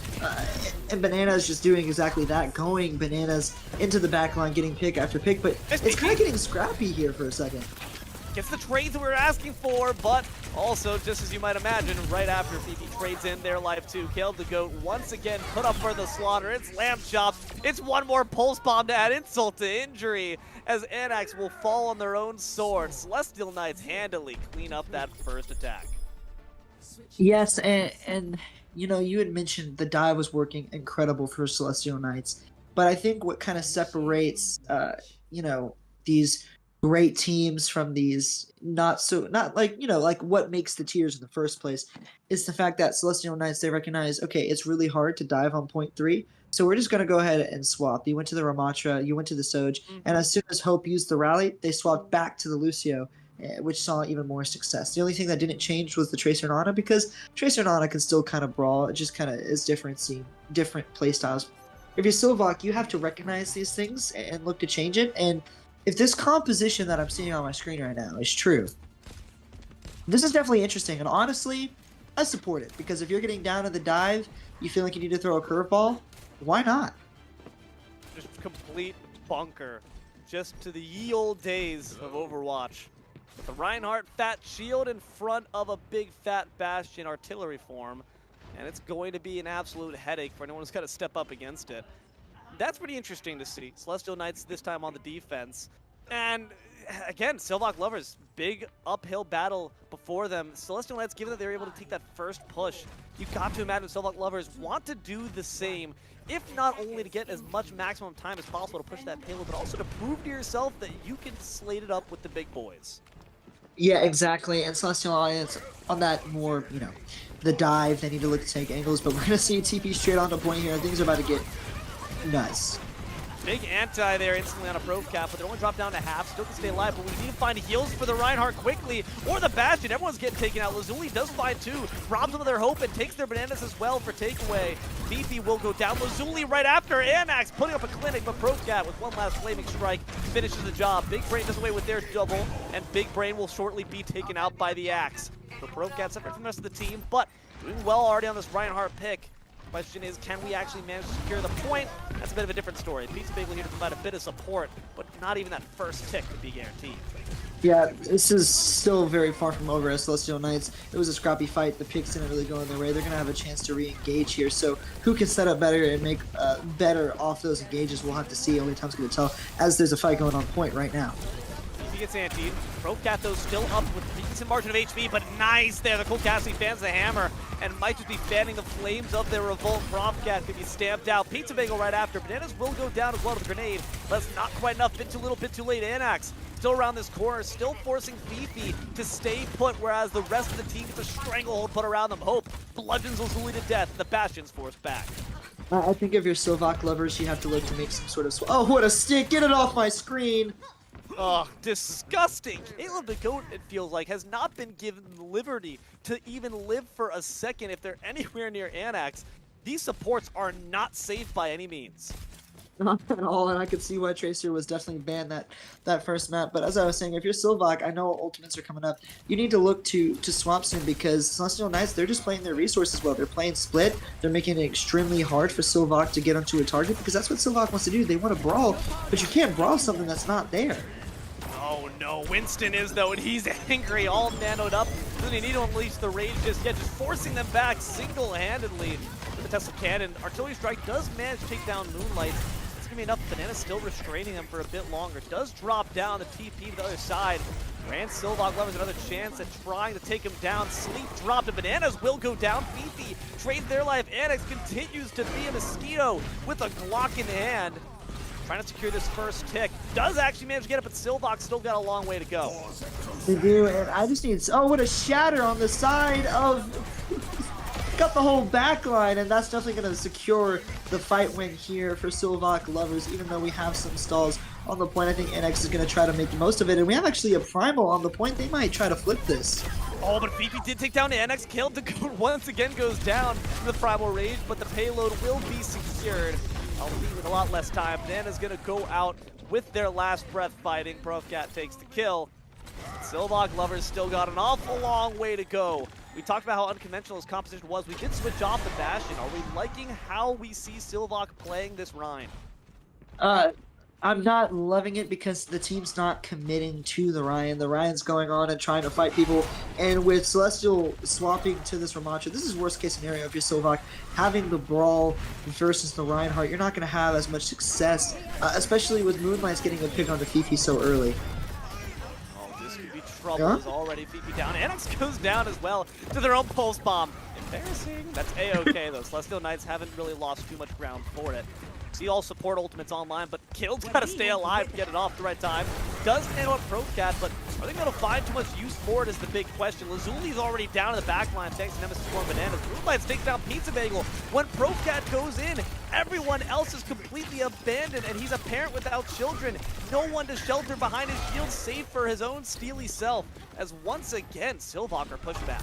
And Banana is just doing exactly that, going Bananas into the back line, getting pick after pick, but it's kind of getting scrappy here for a second. Gets the trades that we were asking for, but also, just as you might imagine, right after Fifi trades in their life too. Killed the Goat once again put up for the slaughter. It's lamb chopped. It's one more pulse bomb to add insult to injury, as Anax will fall on their own sword. Celestial Knights handily clean up that first attack. Yes, and you know, you had mentioned the dive was working incredible for Celestial Knights, but I think what kind of separates, you know, these great teams from these not like, you know, like what makes the tiers in the first place is the fact that Celestial Knights, they recognize, okay, it's really hard to dive on point 3, so we're just going to go ahead and swap. You went to the Ramatra, you went to the Soj, and as soon as Hope used the rally, they swapped back to the Lucio, which saw even more success. The only thing that didn't change was the Tracer and Ana, because Tracer and Ana can still kind of brawl. It just kind of is different, seeing different playstyles. If you're Silvoc, you have to recognize these things and look to change it, and if this composition that I'm seeing on my screen right now is true, this is definitely interesting. And honestly, I support it, because if you're getting down to the dive, you feel like you need to throw a curveball, why not? Just complete bunker. Just to the ye old days of Overwatch. With the Reinhardt Fat Shield in front of a big Fat Bastion artillery form. And it's going to be an absolute headache for anyone who's got to step up against it. That's pretty interesting to see. Celestial Knights this time on the defense. And again, Silvoc Lovers, big uphill battle before them. Celestial Knights, given that they were able to take that first push, you got to imagine Silvoc Lovers want to do the same, if not only to get as much maximum time as possible to push that payload, but also to prove to yourself that you can slate it up with the big boys. Yeah, exactly. And Celestial Alliance on that more, you know, the dive, they need to look to take angles, but we're going to see TP straight onto point here, and things are about to get nuts. Big anti there instantly on a Prof-Cap, but they're only dropped down to half. Still can stay alive, but we need to find heals for the Reinhardt quickly, or the Bastion. Everyone's getting taken out. Lazuli does find 2, robs them of their hope, and takes their bananas as well for takeaway. Fifi will go down. Lazuli right after. Anax putting up a clinic, but Prof-Cap with one last flaming strike finishes the job. Big Brain does away with their double, and Big Brain will shortly be taken out by the axe. So Prof-Cap separate from the rest of the team, but doing well already on this Reinhardt pick. Question is, can we actually manage to secure the point? That's a bit of a different story. Pizza Bagel here to provide a bit of support, but not even that first tick would be guaranteed. Yeah, this is still very far from over as Celestial Knights. It was a scrappy fight. The picks didn't really go in their way. They're going to have a chance to re-engage here. So who can set up better and make better off those engages, we'll have to see. Only time's going to tell, as there's a fight going on point right now. He gets antied. Procat, though, still up with a decent margin of HP, but nice there. The Cold Casting fans the hammer and might just be fanning the flames of their revolt. Procat could be stamped out. Pizza Bagel right after. Bananas will go down as well with the grenade. That's not quite enough. Bit too little, bit too late. Anax still around this corner, still forcing Fifi to stay put, whereas the rest of the team gets a stranglehold put around them. Hope bludgeons Lazuli to death. The Bastion's forced back. I think if you're Silvoc Lovers, you have to look to make some sort of... Oh, what a stick! Get it off my screen! Oh, disgusting. Caleb the Goat, it feels like, has not been given the liberty to even live for a second if they're anywhere near Anax. These supports are not safe by any means. Not at all, and I could see why Tracer was definitely banned that first map. But as I was saying, if you're Silvoc, I know ultimates are coming up. You need to look to swap soon because Celestial Knights, they're just playing their resources well. They're playing split. They're making it extremely hard for Silvoc to get onto a target because that's what Silvoc wants to do. They want to brawl, but you can't brawl something that's not there. Oh no, Winston is though, and he's angry, all nanoed up. Doesn't need to unleash the rage just yet, just forcing them back single-handedly. The Tesla Cannon, Artillery Strike does manage to take down Moonlight. It's gonna be enough. Banana's still restraining them for a bit longer. Does drop down the TP to the other side. Grand Silvoc Lovers another chance at trying to take him down. Sleep dropped, and Bananas will go down. Fifi trades their life. Anax continues to be a mosquito with a Glock in hand. Trying to secure this first tick. Does actually manage to get it, but Silvoc still got a long way to go. They do, and I just need... Oh, what a shatter on the side of... Got the whole back line, and that's definitely going to secure the fight win here for Silvoc Lovers, even though we have some stalls on the point. I think NX is going to try to make the most of it, and we have actually a Primal on the point. They might try to flip this. Oh, but Fifi did take down NX. Killed the Goat once again goes down from the Primal Rage, but the payload will be secured. I'll leave with a lot less time. Banana's going to go out with their last breath fighting. Profcat takes the kill. Silvoc Lovers still got an awful long way to go. We talked about how unconventional his composition was. We did switch off the Bastion. Are we liking how we see Silvoc playing this Rhine? I'm not loving it because the team's not committing to the Ryan. The Ryan's going on and trying to fight people. And with Celestial swapping to this Ramattra, this is worst case scenario if you're Silvoc. Having the Brawl versus the Reinhardt, you're not going to have as much success, especially with Moonlight's getting a pick onto Fifi so early. This could be trouble. Is already Fifi down. Anax goes down as well to their own pulse bomb. Embarrassing. That's A-okay though. Celestial Knights haven't really lost too much ground for it. See all support ultimates online, but Killed's got to stay alive to get it off the right time. Does nano up Profcat, but are they going to find too much use for it is the big question. Lazuli's already down in the back line thanks to Nemesis Storm Bananas. Moonlight's takes down Pizza Bagel. When Profcat goes in, everyone else is completely abandoned, and he's a parent without children. No one to shelter behind his shield save for his own steely self, as once again, Silvoc are pushed back.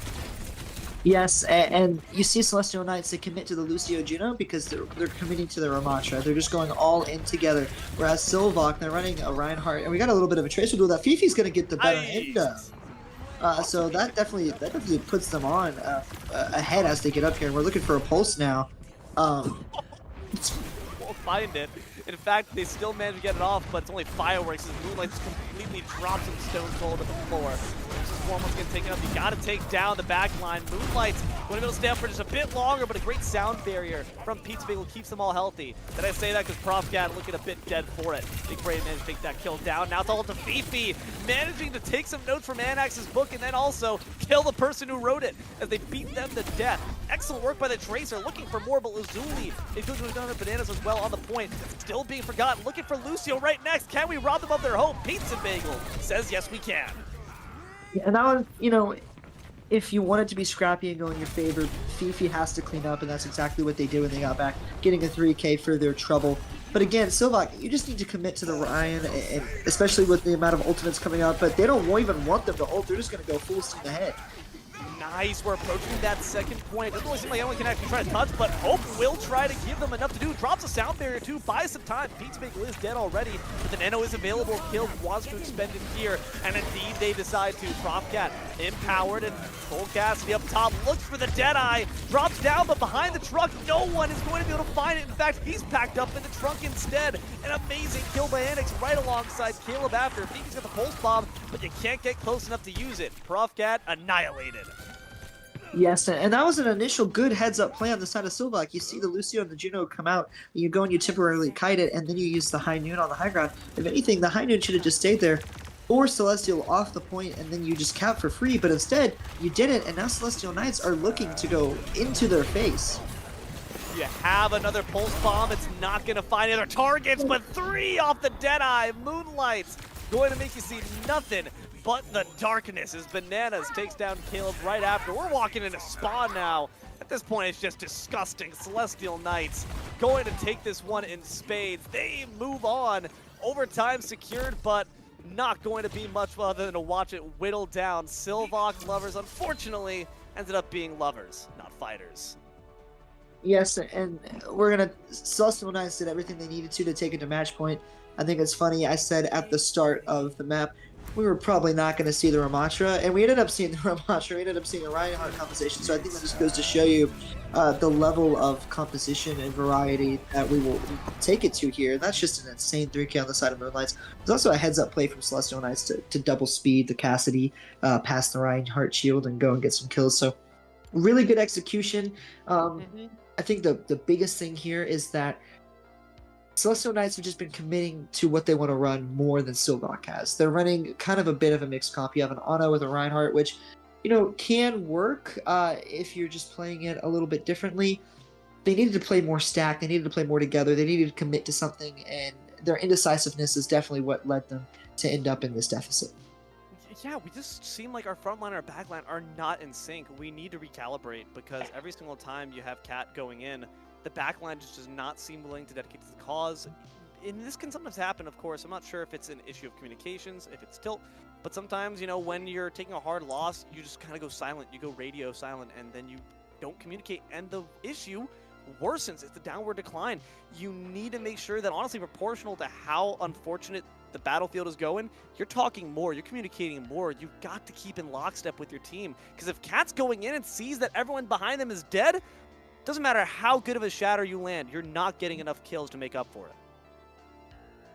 Yes, and you see Celestial Knights, they commit to the Lucio Juno because they're committing to the Ramattra. They're just going all in together. Whereas Silvoc, they're running a Reinhardt, and we got a little bit of a Tracer duel that Fifi's going to get the better end of. So that definitely puts them on ahead as they get up here. And we're looking for a pulse now. We'll find it. In fact, they still manage to get it off, but it's only fireworks as Moonlight just completely drops him stone cold to the floor. Swarm was going to take it up. You got to take down the back line. Moonlight's going to be able to stay up for just a bit longer, but a great sound barrier from Pizza Bagel keeps them all healthy. Did I say that because Profcat looking a bit dead for it? Big Brave managed to take that kill down. Now it's all up to Fifi, managing to take some notes from Anax's book and then also kill the person who wrote it as they beat them to death. Excellent work by the Tracer, looking for more, but Lazuli, they could have done it. Bananas as well on the point. Still being forgotten, looking for Lucio right next. Can we rob them of their hope? Pizza Bagel says yes, we can. Yeah, and that one, you know, if you want it to be scrappy and go in your favor, Fifi has to clean up, and that's exactly what they did when they got back, getting a 3K for their trouble. But again, Silvoc, you just need to commit to the Ryan, and especially with the amount of ultimates coming out, but they don't even want them to ult, they're just going to go full steam ahead. Nice, we're approaching that second point. Doesn't really seem like anyone can actually try to touch, but Hope will try to give them enough to do. Drops a sound barrier too, buys some time. Pizza Bagel is dead already, but the nano is available. Kill wants to expend it here, and indeed they decide to. Profcat empowered and full Cassidy up top, looks for the Deadeye, drops down, but behind the truck, no one is going to be able to find it. In fact, he's packed up in the trunk instead. An amazing kill by Anax right alongside Caleb after. Fifi's got the pulse bomb, but you can't get close enough to use it. Profcat annihilated. Yes, and that was an initial good heads-up play on the side of Silvoc. You see the Lucio and the Juno come out, and you go and you temporarily kite it, and then you use the High Noon on the high ground. If anything, the High Noon should have just stayed there, or Celestial off the point, and then you just cap for free, but instead, you didn't, and now Celestial Knights are looking to go into their face. You have another pulse bomb. It's not going to find other targets, but 3 off the Deadeye. Moonlight's going to make you see nothing but the darkness as Bananas takes down Caleb right after. We're walking into spawn now. At this point, it's just disgusting. Celestial Knights going to take this one in spades. They move on. Overtime secured, but not going to be much other than to watch it whittle down. Silvoc lovers, unfortunately, ended up being lovers, not fighters. Yes, and we're gonna. Celestial Knights did everything they needed to take it to match point. I think it's funny. I said at the start of the map we were probably not going to see the Ramatra, and we ended up seeing the Ramatra. We ended up seeing a Reinhardt composition. So I think that just goes to show you the level of composition and variety that we will take it to here. And that's just an insane 3K on the side of Moonlights. There's also a heads-up play from Celestial Knights to double speed the Cassidy past the Reinhardt shield and go and get some kills. So really good execution. I think the biggest thing here is that Celestial Knights have just been committing to what they want to run more than Silvoc has. They're running kind of a bit of a mixed comp. You have an Ana with a Reinhardt, which, you know, can work if you're just playing it a little bit differently. They needed to play more stacked. They needed to play more together. They needed to commit to something, and their indecisiveness is definitely what led them to end up in this deficit. Yeah, we just seem like our front line and our back line are not in sync. We need to recalibrate because every single time you have Cat going in, the back line just does not seem willing to dedicate to the cause. And this can sometimes happen, of course. I'm not sure if it's an issue of communications, if it's tilt, but sometimes, you know, when you're taking a hard loss, you just kind of go silent. You go radio silent, and then you don't communicate. And the issue worsens. It's a downward decline. You need to make sure that, honestly, proportional to how unfortunate the battlefield is going, you're talking more, you're communicating more. You've got to keep in lockstep with your team. Because if Cat's going in and sees that everyone behind them is dead, doesn't matter how good of a shatter you land, you're not getting enough kills to make up for it.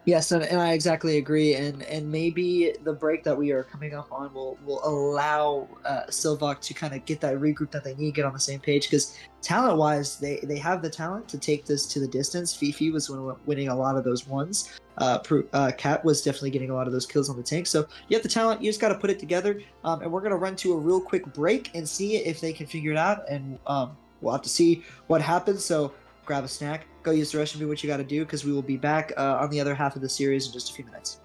Yes, and I exactly agree, and maybe the break that we are coming up on will allow Silvoc to kind of get that regroup that they need, get on the same page, because talent-wise, they have the talent to take this to the distance. Fifi was winning a lot of those ones. Cat was definitely getting a lot of those kills on the tank, so you have the talent, you just got to put it together, and we're going to run to a real quick break and see if they can figure it out, and we'll have to see what happens, so grab a snack, go use the restroom, do what you got to do, because we will be back on the other half of the series in just a few minutes.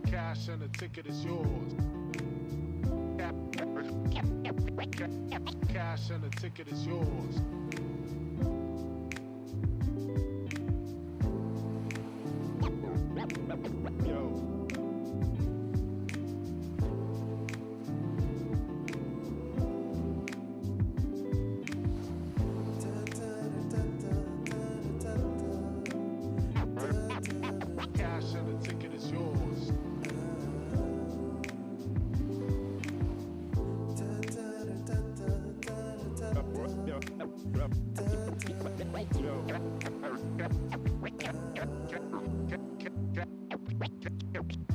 Cash and the ticket is yours. Cash and the ticket is yours. Yo. Cash and the ticket is yours.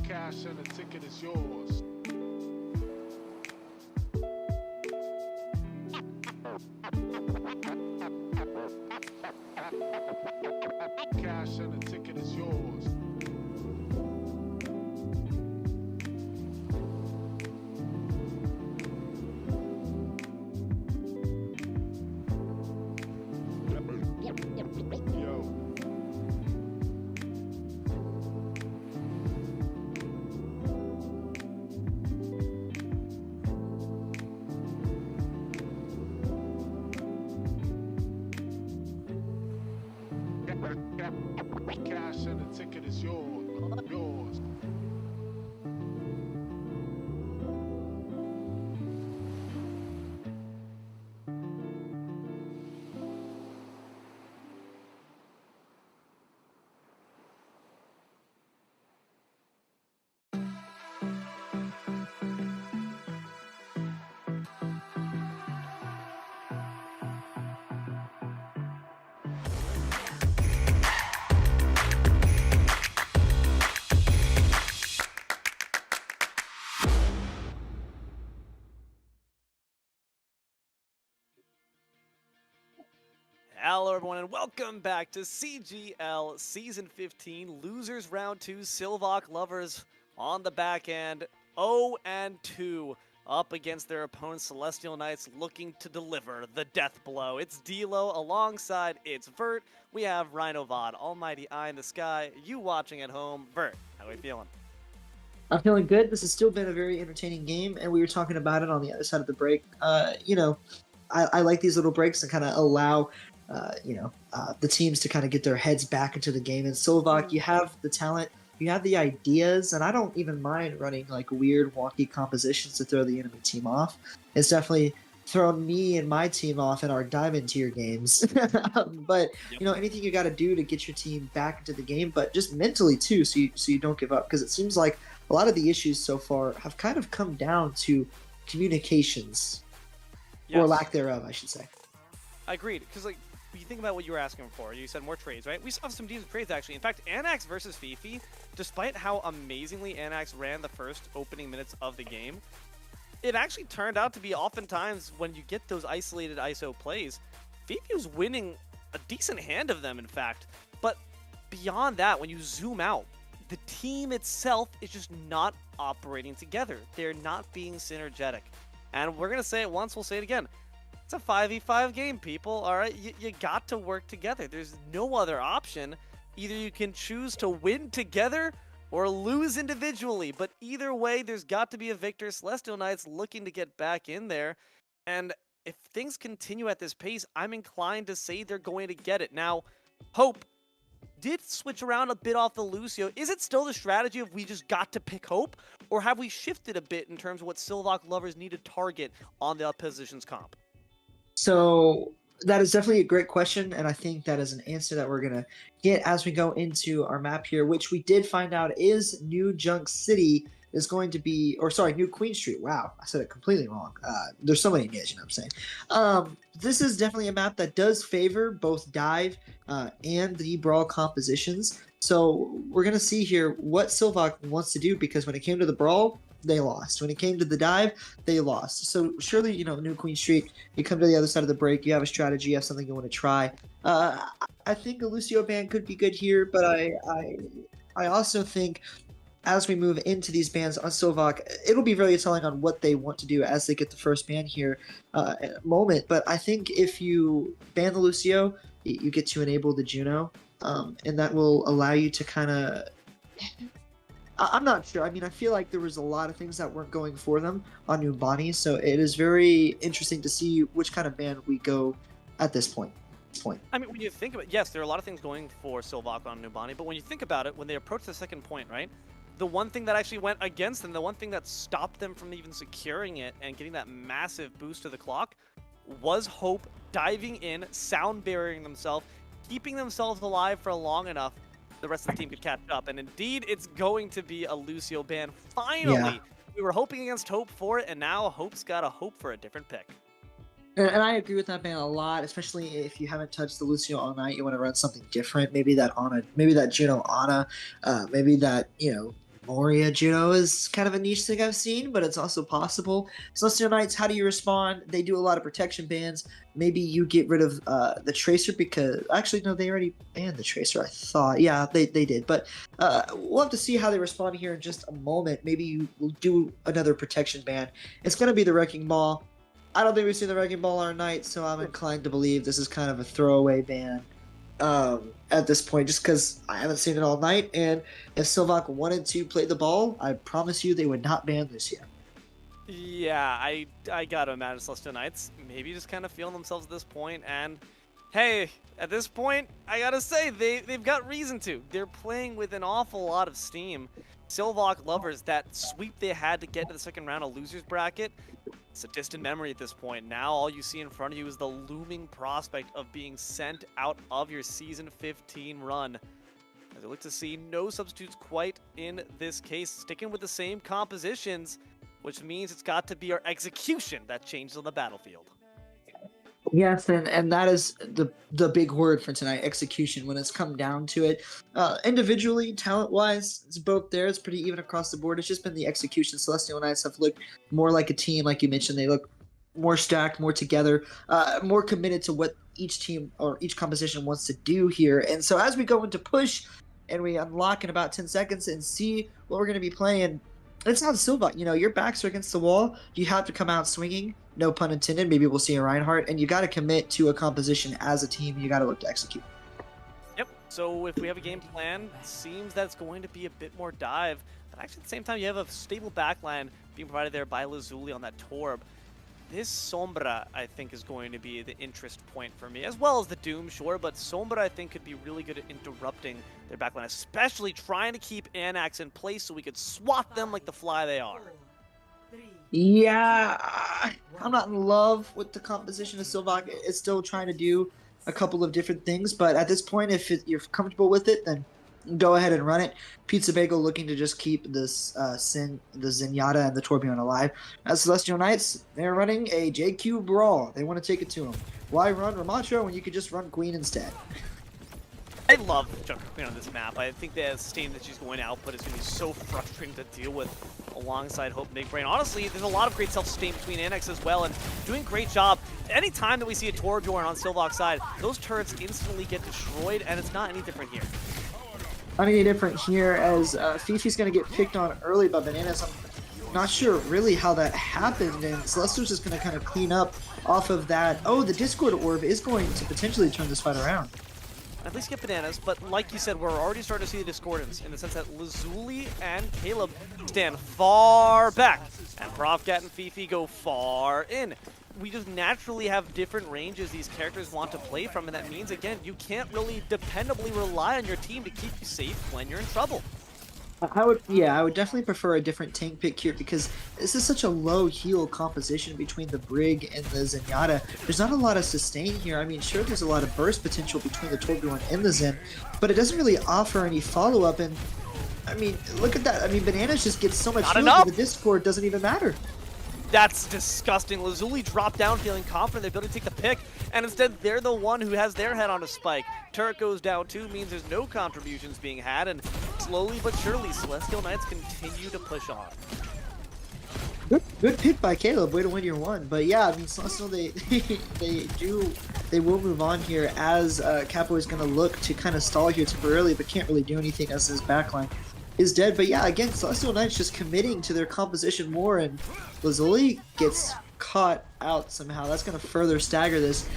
Cash and the ticket is yours. Cash and the ticket is yours. Yo. Cash and the ticket is yours. Yours. Hello everyone and welcome back to CGL Season 15, Losers Round 2, Silvoc Lovers on the back end, 0-2 up against their opponent Celestial Knights looking to deliver the death blow. It's D'Lo alongside it's Vert, we have Rhinovod, Almighty Eye in the Sky, you watching at home. Vert, how are we feeling? I'm feeling good. This has still been a very entertaining game, and we were talking about it on the other side of the break. I like these little breaks and kind of allow the teams to kind of get their heads back into the game. And Silvoc, you have the talent, you have the ideas, and I don't even mind running like weird, wonky compositions to throw the enemy team off. It's definitely thrown me and my team off in our diamond tier games. But anything you got to do to get your team back into the game, but just mentally too, so you don't give up. Because it seems like a lot of the issues so far have kind of come down to communications, or lack thereof, I should say. I agreed, because you think about what you were asking for. You said more trades, right? We saw some decent trades, actually. In fact, Anax versus Fifi, despite how amazingly Anax ran the first opening minutes of the game, it actually turned out to be oftentimes when you get those isolated ISO plays, Fifi was winning a decent hand of them, in fact. But beyond that, when you zoom out, the team itself is just not operating together. They're not being synergetic. And we're going to say it once, we'll say it again. It's a 5v5 game, people, all right? You got to work together. There's no other option. Either you can choose to win together or lose individually. But either way, there's got to be a victor. Celestial Knights looking to get back in there. And if things continue at this pace, I'm inclined to say they're going to get it. Now, Hope did switch around a bit off the Lucio. Is it still the strategy of we just got to pick Hope? Or have we shifted a bit in terms of what Silvoc Lovers need to target on the opposition's comp? So that is definitely a great question, and I think that is an answer that we're going to get as we go into our map here, which we did find out is New Junk City is going to be, or sorry, New Queen Street. Wow, I said it completely wrong. There's so many names, you know what I'm saying? This is definitely a map that does favor both dive and the brawl compositions. So we're going to see here what Silvoc wants to do, because when it came to the brawl, they lost. When it came to the dive, they lost. So surely, New Queen Street, you come to the other side of the break, you have a strategy, you have something you want to try. I think a Lucio ban could be good here, but I also think as we move into these bans on Silvoc, it'll be really telling on what they want to do as they get the first ban here in a moment. But I think if you ban the Lucio, you get to enable the Juno. and that will allow you to kind of. I'm not sure. I mean, I feel like there was a lot of things that weren't going for them on Numbani, so it is very interesting to see which kind of ban we go at this point. I mean, when you think about it, yes, there are a lot of things going for Silvoc on Numbani, but when you think about it, when they approach the second point, right, the one thing that actually went against them, the one thing that stopped them from even securing it and getting that massive boost to the clock was Hope diving in, sound burying themselves, keeping themselves alive for long enough the rest of the team could catch up. And indeed, it's going to be a Lucio ban. Finally, Yeah. We were hoping against Hope for it, and now Hope's got to hope for a different pick. And I agree with that ban a lot, especially if you haven't touched the Lucio all night. You want to run something different. Maybe that Ana, maybe that Juno Ana, maybe that Moria Juno is kind of a niche thing I've seen, but it's also possible. Celestial Knights, how do you respond? They do a lot of protection bans. Maybe you get rid of the Tracer because actually no, they already banned the Tracer. I thought, yeah, they did. But we'll have to see how they respond here in just a moment. Maybe you will do another protection ban. It's gonna be the Wrecking Ball. I don't think we've seen the Wrecking Ball all night, so I'm inclined to believe this is kind of a throwaway ban at this point, just because I haven't seen it all night. And if Silvoc wanted to play the ball, I promise you they would not ban this year. Yeah, I gotta imagine Celestial Knights maybe just kind of feeling themselves at this point, and hey, at this point, I gotta say, they've got reason to. They're playing with an awful lot of steam. Silvoc lovers, that sweep they had to get to the second round of losers bracket, it's a distant memory at this point. Now all you see in front of you is the looming prospect of being sent out of your Season 15 run. As I look to see no substitutes quite in this case, sticking with the same compositions, which means it's got to be our execution that changes on the battlefield. Yes, and that is the big word for tonight, execution. When it's come down to it, individually, talent-wise, it's both there. It's pretty even across the board. It's just been the execution. Celestial Knights have looked more like a team, like you mentioned. They look more stacked, more together, more committed to what each team or each composition wants to do here. And so as we go into push, and we unlock in about 10 seconds and see what we're going to be playing, it's not Silvoc. Your backs are against the wall. You have to come out swinging. No pun intended. Maybe we'll see a Reinhardt. And you got to commit to a composition as a team. You got to look to execute. Yep. So if we have a game plan, it seems that it's going to be a bit more dive. But actually, at the same time, you have a stable backline being provided there by Lazuli on that Torb. This Sombra, I think, is going to be the interest point for me, as well as the Doom, sure, but Sombra, I think, could be really good at interrupting their backline, especially trying to keep Anax in place so we could swat them like the fly they are. Yeah, I'm not in love with the composition of Silvoc. It's still trying to do a couple of different things, but at this point, if you're comfortable with it, then go ahead and run it. Pizza Bagel looking to just keep this the Zenyatta and the Torbjorn alive. As Celestial Knights, they're running a JQ Brawl. They want to take it to him. Why run Ramacho when you could just run Queen instead? I love Junker Queen on this map. I think the steam that she's going to output is going to be so frustrating to deal with alongside Hope Big Brain. Honestly, there's a lot of great self-sustain between Anax as well, and doing a great job. Any time that we see a Torbjorn on Silvoc's side, those turrets instantly get destroyed, and it's not any different here. Not any different here as Fifi's going to get picked on early by Bananas. I'm not sure really how that happened, and Celestial's just going to kind of clean up off of that. Oh, the Discord Orb is going to potentially turn this fight around. At least get Bananas, but like you said, we're already starting to see the discordance in the sense that Lazuli and Caleb stand far back, and Profcat and Fifi go far in. We just naturally have different ranges these characters want to play from, and that means, again, you can't really dependably rely on your team to keep you safe when you're in trouble. I would definitely prefer a different tank pick here because this is such a low heal composition between the Brig and the Zenyatta. There's not a lot of sustain here. I mean, sure, there's a lot of burst potential between the Torbjorn and the Zen, but it doesn't really offer any follow-up. And I mean, look at that. I mean, Bananas just gets so much heal that the Discord doesn't even matter. That's disgusting. Lazuli dropped down feeling confident they're able to take the pick, and instead they're the one who has their head on a spike. Turret goes down too, means there's no contributions being had, and slowly but surely Celestial Knights continue to push on. Good pick by Caleb, way to win your one. But yeah, I mean, Celestial, they will move on here as Capo is going to look to kind of stall here temporarily, but can't really do anything as his backline is dead. But yeah, again, Celestial Knights just committing to their composition more, and Lazuli gets caught out somehow. That's going to further stagger this.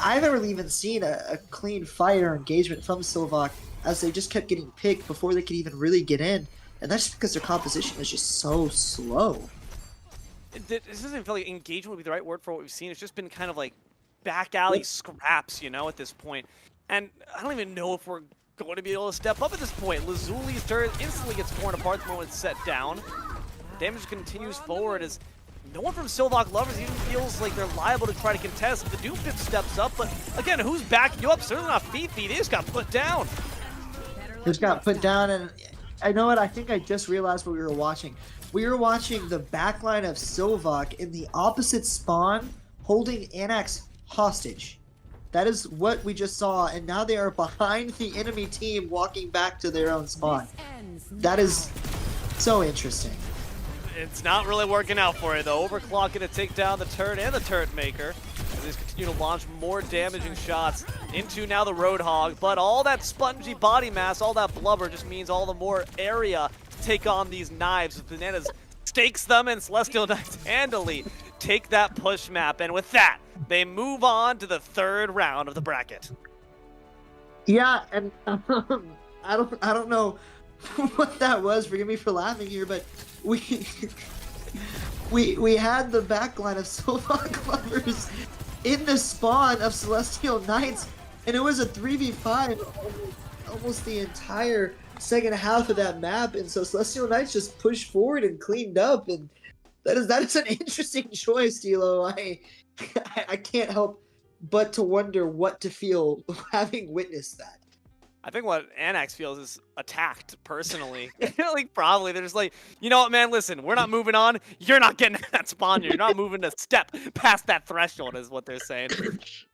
I've never even seen a clean fight or engagement from Silvoc as they just kept getting picked before they could even really get in. And that's just because their composition is just so slow. This doesn't feel like engagement would be the right word for what we've seen. It's just been kind of like back alley scraps, you know, at this point. And I don't even know if we're going to be able to step up at this point. Lazuli's turret instantly gets torn apart the moment it's set down. Damage continues forward as no one from Silvoc Lovers even feels like they're liable to try to contest. The Doomfist steps up, but again, who's backing you up? Certainly not Fifi. They just got put down. Just got put down, and I know what, I think I just realized what we were watching. We were watching the backline of Silvoc in the opposite spawn holding Anax hostage. That is what we just saw, and now they are behind the enemy team walking back to their own spawn. That is so interesting. It's not really working out for you, though. Overclock going to take down the turret and the turret maker as they continue to launch more damaging shots into now the Roadhog. But all that spongy body mass, all that blubber just means all the more area to take on these knives. Bananas stakes them, and Celestial Knights handily take that push map. And with that, they move on to the third round of the bracket. Yeah, and I don't know what that was. Forgive me for laughing here, but we had the backline of Silvoc Lovers in the spawn of Celestial Knights, and it was a 3v5 almost the entire second half of that map, and so Celestial Knights just pushed forward and cleaned up, and that is an interesting choice, Dilo. I can't help but to wonder what to feel having witnessed that. I think what Anax feels is attacked, personally. Like, probably. They're just like, you know what, man, listen, we're not moving on. You're not getting that spawn. You're not moving a step past that threshold, is what they're saying.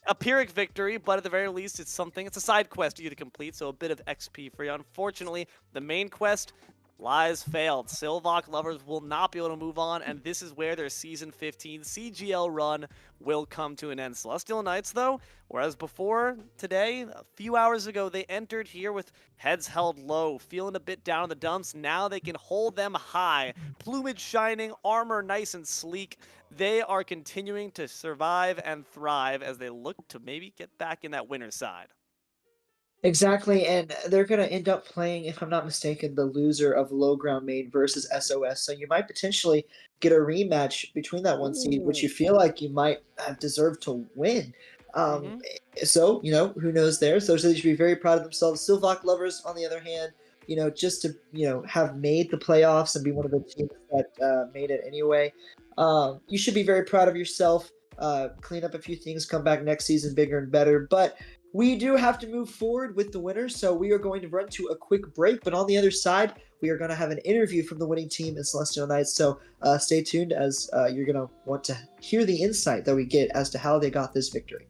A Pyrrhic victory, but at the very least, it's a side quest for you to complete, so a bit of XP for you. Unfortunately, the main quest lies failed. Silvoc Lovers will not be able to move on, and this is where their Season 15 CGL run will come to an end. Celestial Knights, though, whereas before today, a few hours ago, they entered here with heads held low, feeling a bit down in the dumps. Now they can hold them high. Plumage shining, armor nice and sleek. They are continuing to survive and thrive as they look to maybe get back in that winner's side. Exactly, and they're going to end up playing, if I'm not mistaken, the loser of Low Ground Main versus SOS. So you might potentially get a rematch between that one seed, which you feel like you might have deserved to win. So, you know, who knows there? So they should be very proud of themselves. Silvoc Lovers, on the other hand, you know, just to, you know, have made the playoffs and be one of the teams that made it anyway. You should be very proud of yourself. Clean up a few things, come back next season bigger and better. But we do have to move forward with the winner, so we are going to run to a quick break. But on the other side, we are going to have an interview from the winning team in Celestial Knights. So stay tuned, as you're going to want to hear the insight that we get as to how they got this victory.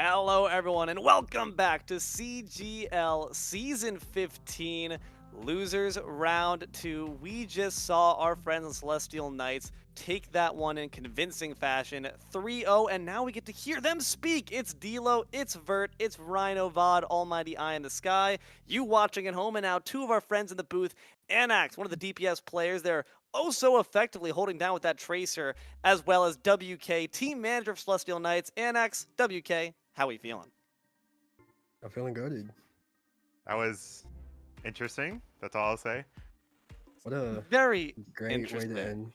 Hello, everyone, and welcome back to CGL Season 15, Losers Round 2. We just saw our friends the Celestial Knights take that one in convincing fashion, 3-0, and now we get to hear them speak. It's D'Lo, it's Vert, it's Rhino, Vod, Almighty Eye in the Sky, you watching at home, and now two of our friends in the booth, Anax, one of the DPS players there, oh so effectively holding down with that Tracer, as well as WK, team manager of Celestial Knights. Anax, WK, how are we feeling? I'm feeling good. That was interesting. That's all I'll say. What a Very great way interesting. to end.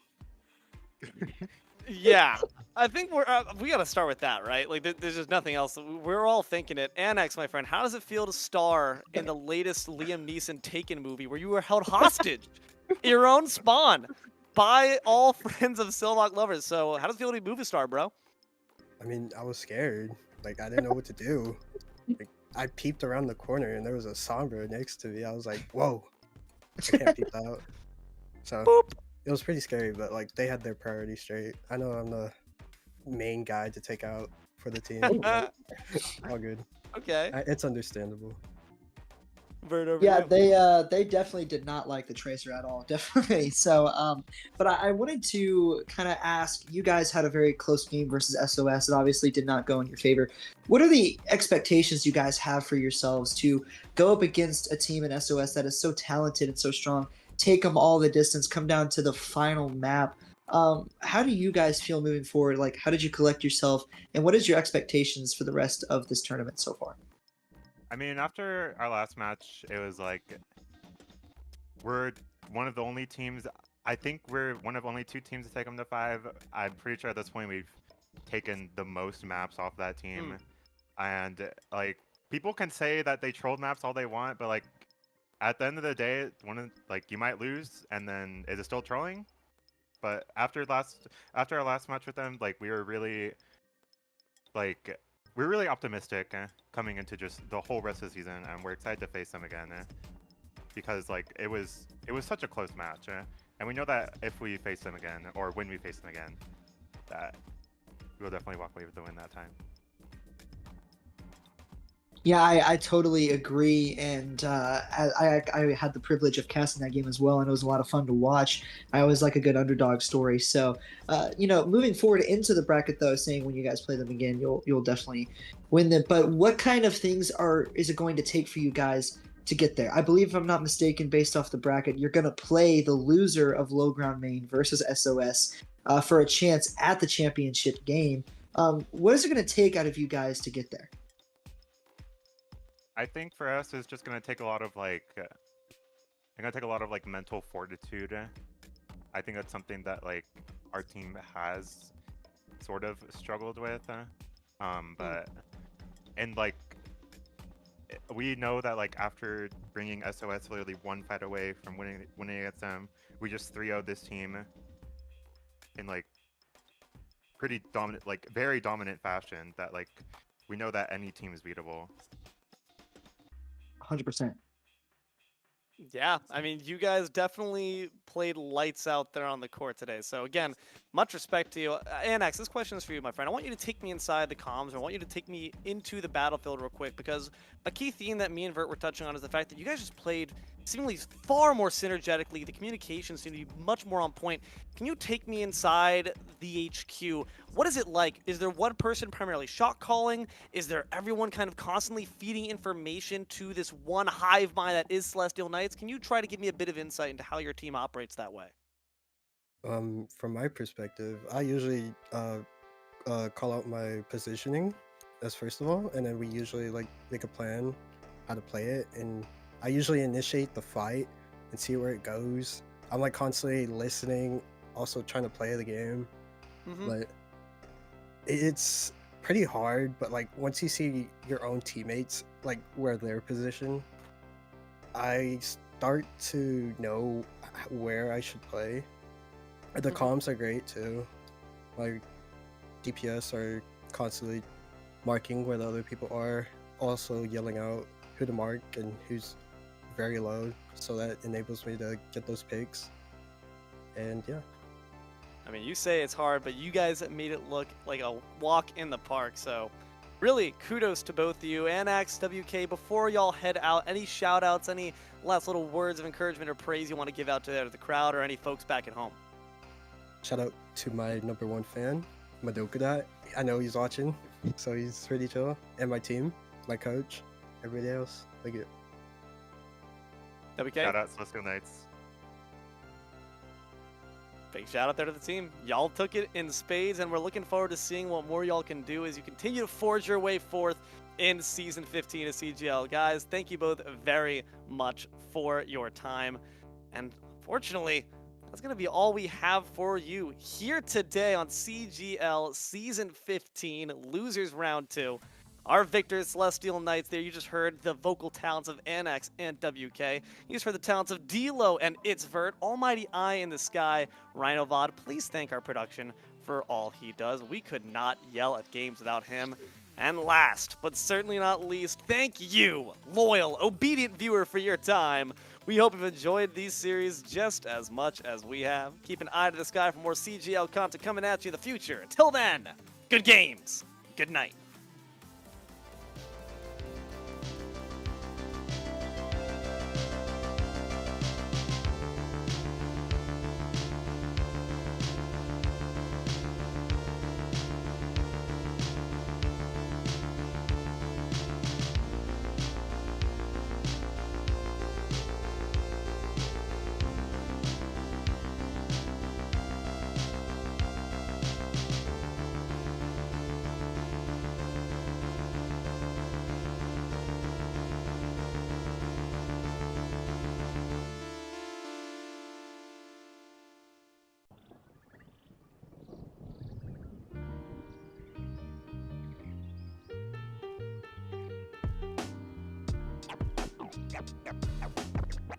Yeah, I think we got to start with that, right? Like, there's just nothing else. We're all thinking it. Annex, my friend, how does it feel to star in the latest Liam Neeson Taken movie where you were held hostage, your own spawn, by all friends of Silvoc lovers? So, how does it feel to be movie star, bro? I mean, I was scared. Like, I didn't know what to do. Like, I peeped around the corner and there was a Sombra next to me. I was like, whoa, I can't peep out. So, Boop. it was pretty scary, but like, they had their priorities straight. I know I'm the main guy to take out for the team. But all good. Okay. It's understandable. Bird over Yeah, here. they definitely did not like the Tracer at all, definitely. So, but I wanted to kind of ask, you guys had a very close game versus SOS. It obviously did not go in your favor. What are the expectations you guys have for yourselves to go up against a team in SOS that is so talented and so strong, take them all the distance, come down to the final map? How do you guys feel moving forward? Like, how did you collect yourself, and what is your expectations for the rest of this tournament so far? I mean, after our last match, it was like we're one of the only teams. I think we're one of only two teams to take them to 5. I'm pretty sure at this point we've taken the most maps off that team. And like, people can say that they trolled maps all they want, but like at the end of the day, like, you might lose, and then is it still trolling? But after our last match with them, like, we were really optimistic coming into just the whole rest of the season, and we're excited to face them again because like it was such a close match, and we know that if we face them again, or when we face them again, that we'll definitely walk away with the win that time. Yeah, I totally agree, and I had the privilege of casting that game as well, and it was a lot of fun to watch. I always like a good underdog story. So, moving forward into the bracket, though, saying when you guys play them again, you'll definitely win them. But what kind of things is it going to take for you guys to get there? I believe, if I'm not mistaken, based off the bracket, you're going to play the loser of Low Ground Main versus SOS for a chance at the championship game. What is it going to take out of you guys to get there? I think for us, it's just gonna take a lot of mental fortitude. I think that's something that like our team has sort of struggled with. But we know that like after bringing SOS literally one fight away from winning against them, we just 3-0'd this team in like pretty dominant, like very dominant fashion. That like we know that any team is beatable. 100%. Yeah, I mean, you guys definitely played lights out there on the court today. So again, much respect to you. Anax, this question is for you, my friend. I want you to take me inside the comms, or I want you to take me into the battlefield real quick, because a key theme that me and Vert were touching on is the fact that you guys just played seemingly far more synergetically. The communication seemed to be much more on point. Can you take me inside the HQ? What is it like? Is there one person primarily shot calling? Is there everyone kind of constantly feeding information to this one hive mind that is Celestial Knights? Can you try to give me a bit of insight into how your team operates that way? From my perspective, I usually call out my positioning as first of all, and then we usually like make a plan how to play it, and I usually initiate the fight and see where it goes. I'm like constantly listening, also trying to play the game. But it's pretty hard, but like once you see your own teammates like where they're positioned, I start to know where I should play. The comms are great too. Like DPS are constantly marking where the other people are, also yelling out who to mark and who's very low, so that enables me to get those picks. And yeah. I mean, you say it's hard, but you guys made it look like a walk in the park. So really, kudos to both of you. Anax, WK, before y'all head out, any shout outs, any last little words of encouragement or praise you want to give out to the crowd or any folks back at home? Shout out to my #1 fan, Madokudat. I know he's watching, so he's pretty chill. And my team, my coach, everybody else. Thank you. WK? Shout out Celestial Knights. Big shout out there to the team. Y'all took it in spades, and we're looking forward to seeing what more y'all can do as you continue to forge your way forth in Season 15 of CGL. Guys, thank you both very much for your time. And fortunately, that's going to be all we have for you here today on CGL Season 15, Losers Round 2. Our victors, Celestial Knights, there you just heard the vocal talents of Anax and WK. You just heard the talents of D-Lo and It's Vert, Almighty Eye in the Sky, Rhinovod. Please thank our production for all he does. We could not yell at games without him. And last, but certainly not least, thank you, loyal, obedient viewer, for your time. We hope you've enjoyed these series just as much as we have. Keep an eye to the sky for more CGL content coming at you in the future. Until then, good games. Good night.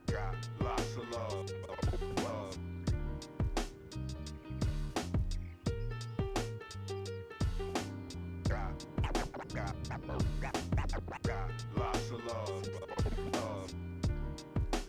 Got lots of love. Got lots of love.